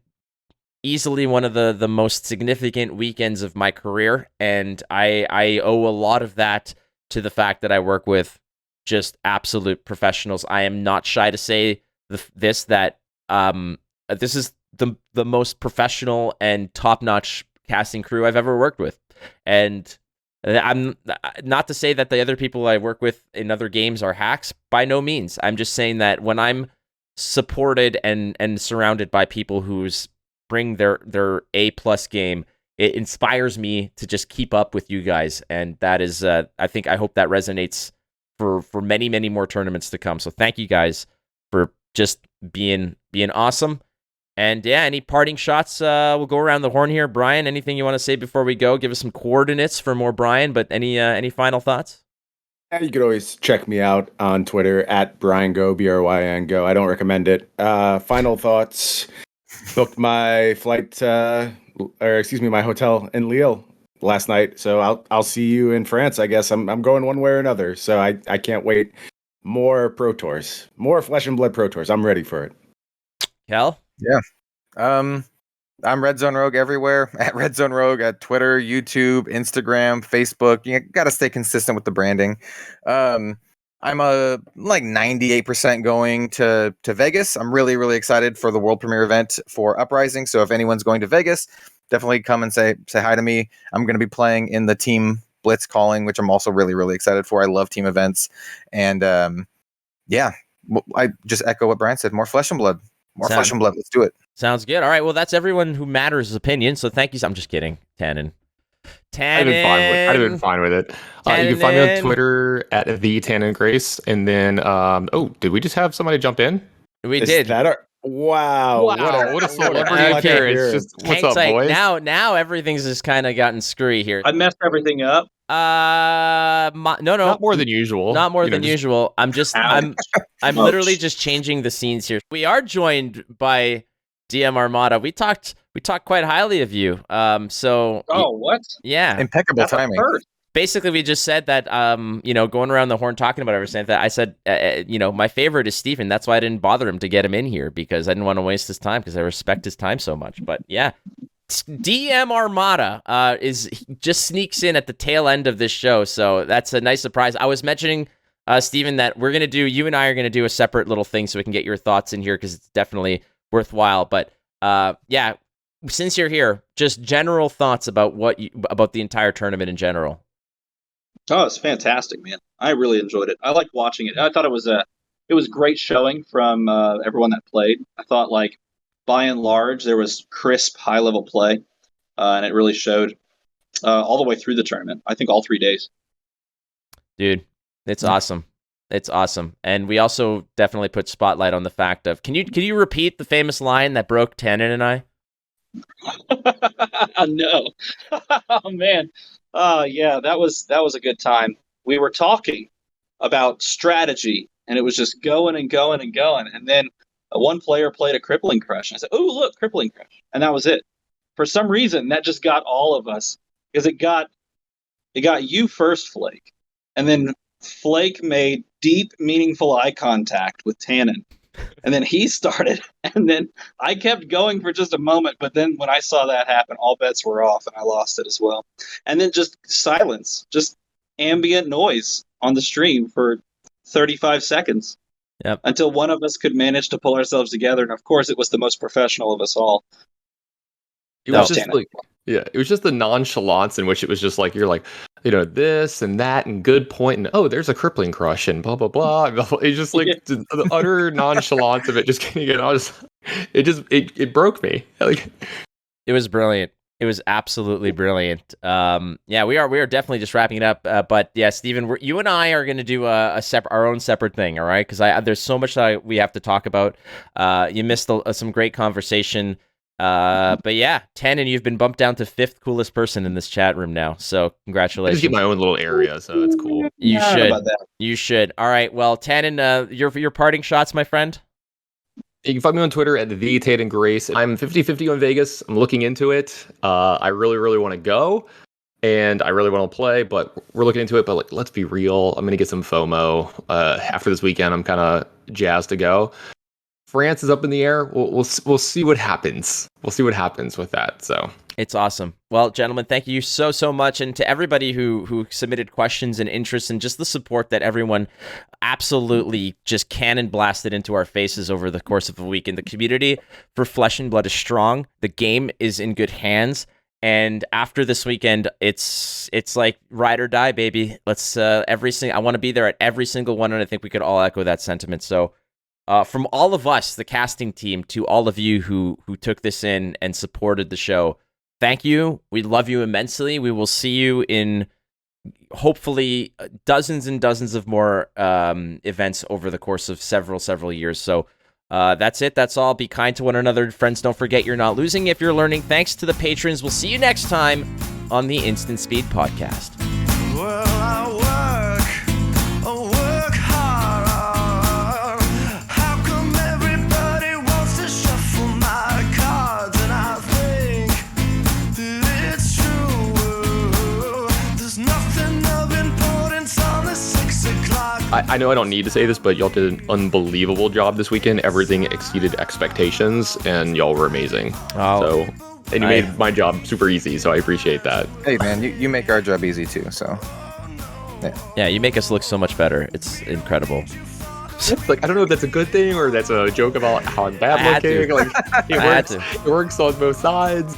easily one of the most significant weekends of my career, and I owe a lot of that to the fact that I work with just absolute professionals. I am not shy to say that this is the most professional and top-notch casting crew I've ever worked with. And I'm not to say that the other people I work with in other games are hacks, by no means. I'm just saying that when I'm supported and surrounded by people who's bring their A+ game, it inspires me to just keep up with you guys. And that is, I hope that resonates for many, many more tournaments to come. So thank you guys for just being awesome. And yeah, any parting shots? We'll go around the horn here. Bryan, anything you want to say before we go? Give us some coordinates for more Bryan, but any final thoughts?
Yeah, you could always check me out on Twitter at BryanGo, BRYN Go. I don't recommend it. Final thoughts. Booked my flight, my hotel in Lille last night. So I'll see you in France, I guess. I'm going one way or another. So I can't wait. More Pro Tours. More Flesh and Blood Pro Tours. I'm ready for it.
Cal?
Yeah. I'm Red Zone Rogue everywhere, at Red Zone Rogue, at Twitter, YouTube, Instagram, Facebook. You got to stay consistent with the branding. I'm like 98% going to Vegas. I'm really, really excited for the world premiere event for Uprising. So if anyone's going to Vegas, definitely come and say hi to me. I'm going to be playing in the team Blitz calling, which I'm also really, really excited for. I love team events. And yeah, I just echo what Bryan said. More flesh and blood. Flesh and blood. Let's do it.
Sounds good. All right. Well, that's everyone who matters' opinion. So thank you. I'm just kidding. Tannon.
I'd have been fine with it. You can find me on Twitter at the Tannon Grace. And then, did we just have somebody jump in?
We did.
Wow.
What a celebrity appearance. Just, what's up, boys?
Now everything's just kind of gotten screwy here.
I messed everything up.
No.
Not more than usual.
Not more than usual. I'm literally just changing the scenes here. We are joined by DM Armada. We talked quite highly of you.
What?
Yeah.
Impeccable timing.
Basically, we just said that, going around the horn talking about everything, that I said, my favorite is Steven. That's why I didn't bother him to get him in here, because I didn't want to waste his time, because I respect his time so much. But yeah, DM Armada just sneaks in at the tail end of this show. So that's a nice surprise. I was mentioning, Steven, that you and I are going to do a separate little thing so we can get your thoughts in here, because it's definitely worthwhile. But yeah, since you're here, just general thoughts about about the entire tournament in general.
Oh, it's fantastic, man. I really enjoyed it. I liked watching it. I thought it was great showing from everyone that played. I thought, like, by and large, there was crisp, high-level play, and it really showed all the way through the tournament. I think all 3 days.
Dude, it's awesome. It's awesome. And we also definitely put spotlight on the fact of, can you repeat the famous line that broke Tannon and I?
No. Oh, man. Yeah, that was a good time. We were talking about strategy, and it was just going and going and going. And then one player played a crippling crush. I said, "Oh, look, crippling crush," and that was it. For some reason, that just got all of us, because it got you first, Flake, and then Flake made deep, meaningful eye contact with Tannon. And then he started, and then I kept going for just a moment, but then when I saw that happen, all bets were off, and I lost it as well. And then just silence, just ambient noise on the stream for 35 seconds.
Yep.
Until one of us could manage to pull ourselves together, and of course it was the most professional of us all.
It was just like, it was just the nonchalance in which it was just like, you're like, this and that and good point, and oh, there's a crippling crush and blah blah blah. It's just like the utter nonchalance of it. Just it broke me. Like,
it was brilliant. It was absolutely brilliant. Yeah, we are definitely just wrapping it up. But yeah, Steven, you and I are going to do our own separate thing, all right? Because there's so much that we have to talk about. You missed some great conversation. But yeah, Tannon, you've been bumped down to 5th coolest person in this chat room now. So congratulations.
I just get my own little area, so it's cool.
You should. You should. All right. Well, Tannon, your parting shots, my friend.
You can find me on Twitter at the Tannon Grace. I'm 50-50 on Vegas. I'm looking into it. I really, really want to go, and I really want to play, but we're looking into it. But like, let's be real. I'm going to get some FOMO after this weekend. I'm kind of jazzed to go. France is up in the air. We'll see what happens. We'll see what happens with that. So
it's awesome. Well, gentlemen, thank you so much, and to everybody who submitted questions and interests, and just the support that everyone absolutely just cannon blasted into our faces over the course of the week. And the community for Flesh and Blood is strong. The game is in good hands. And after this weekend, it's like ride or die, baby. Let's I want to be there at every single one, and I think we could all echo that sentiment. So. From all of us, the casting team, to all of you who took this in and supported the show, thank you. We love you immensely. We will see you in hopefully dozens and dozens of more events over the course of several years. So that's it. That's all. Be kind to one another. Friends, don't forget you're not losing if you're learning. Thanks to the patrons. We'll see you next time on the Instant Speed Podcast.
Well, I work hard. How come everybody wants to shuffle my cards? And I think that it's true. There's nothing of importance on the 6 o'clock.
I know I don't need to say this, but y'all did an unbelievable job this weekend. Everything exceeded expectations, and y'all were amazing.
Oh.
And you made my job super easy, so I appreciate that.
Hey, man, you make our job easy too, so.
Yeah, you make us look so much better. It's incredible.
Like, I don't know if that's a good thing or that's a joke about how I'm bad
I had to.
looking. Like, it works on both sides.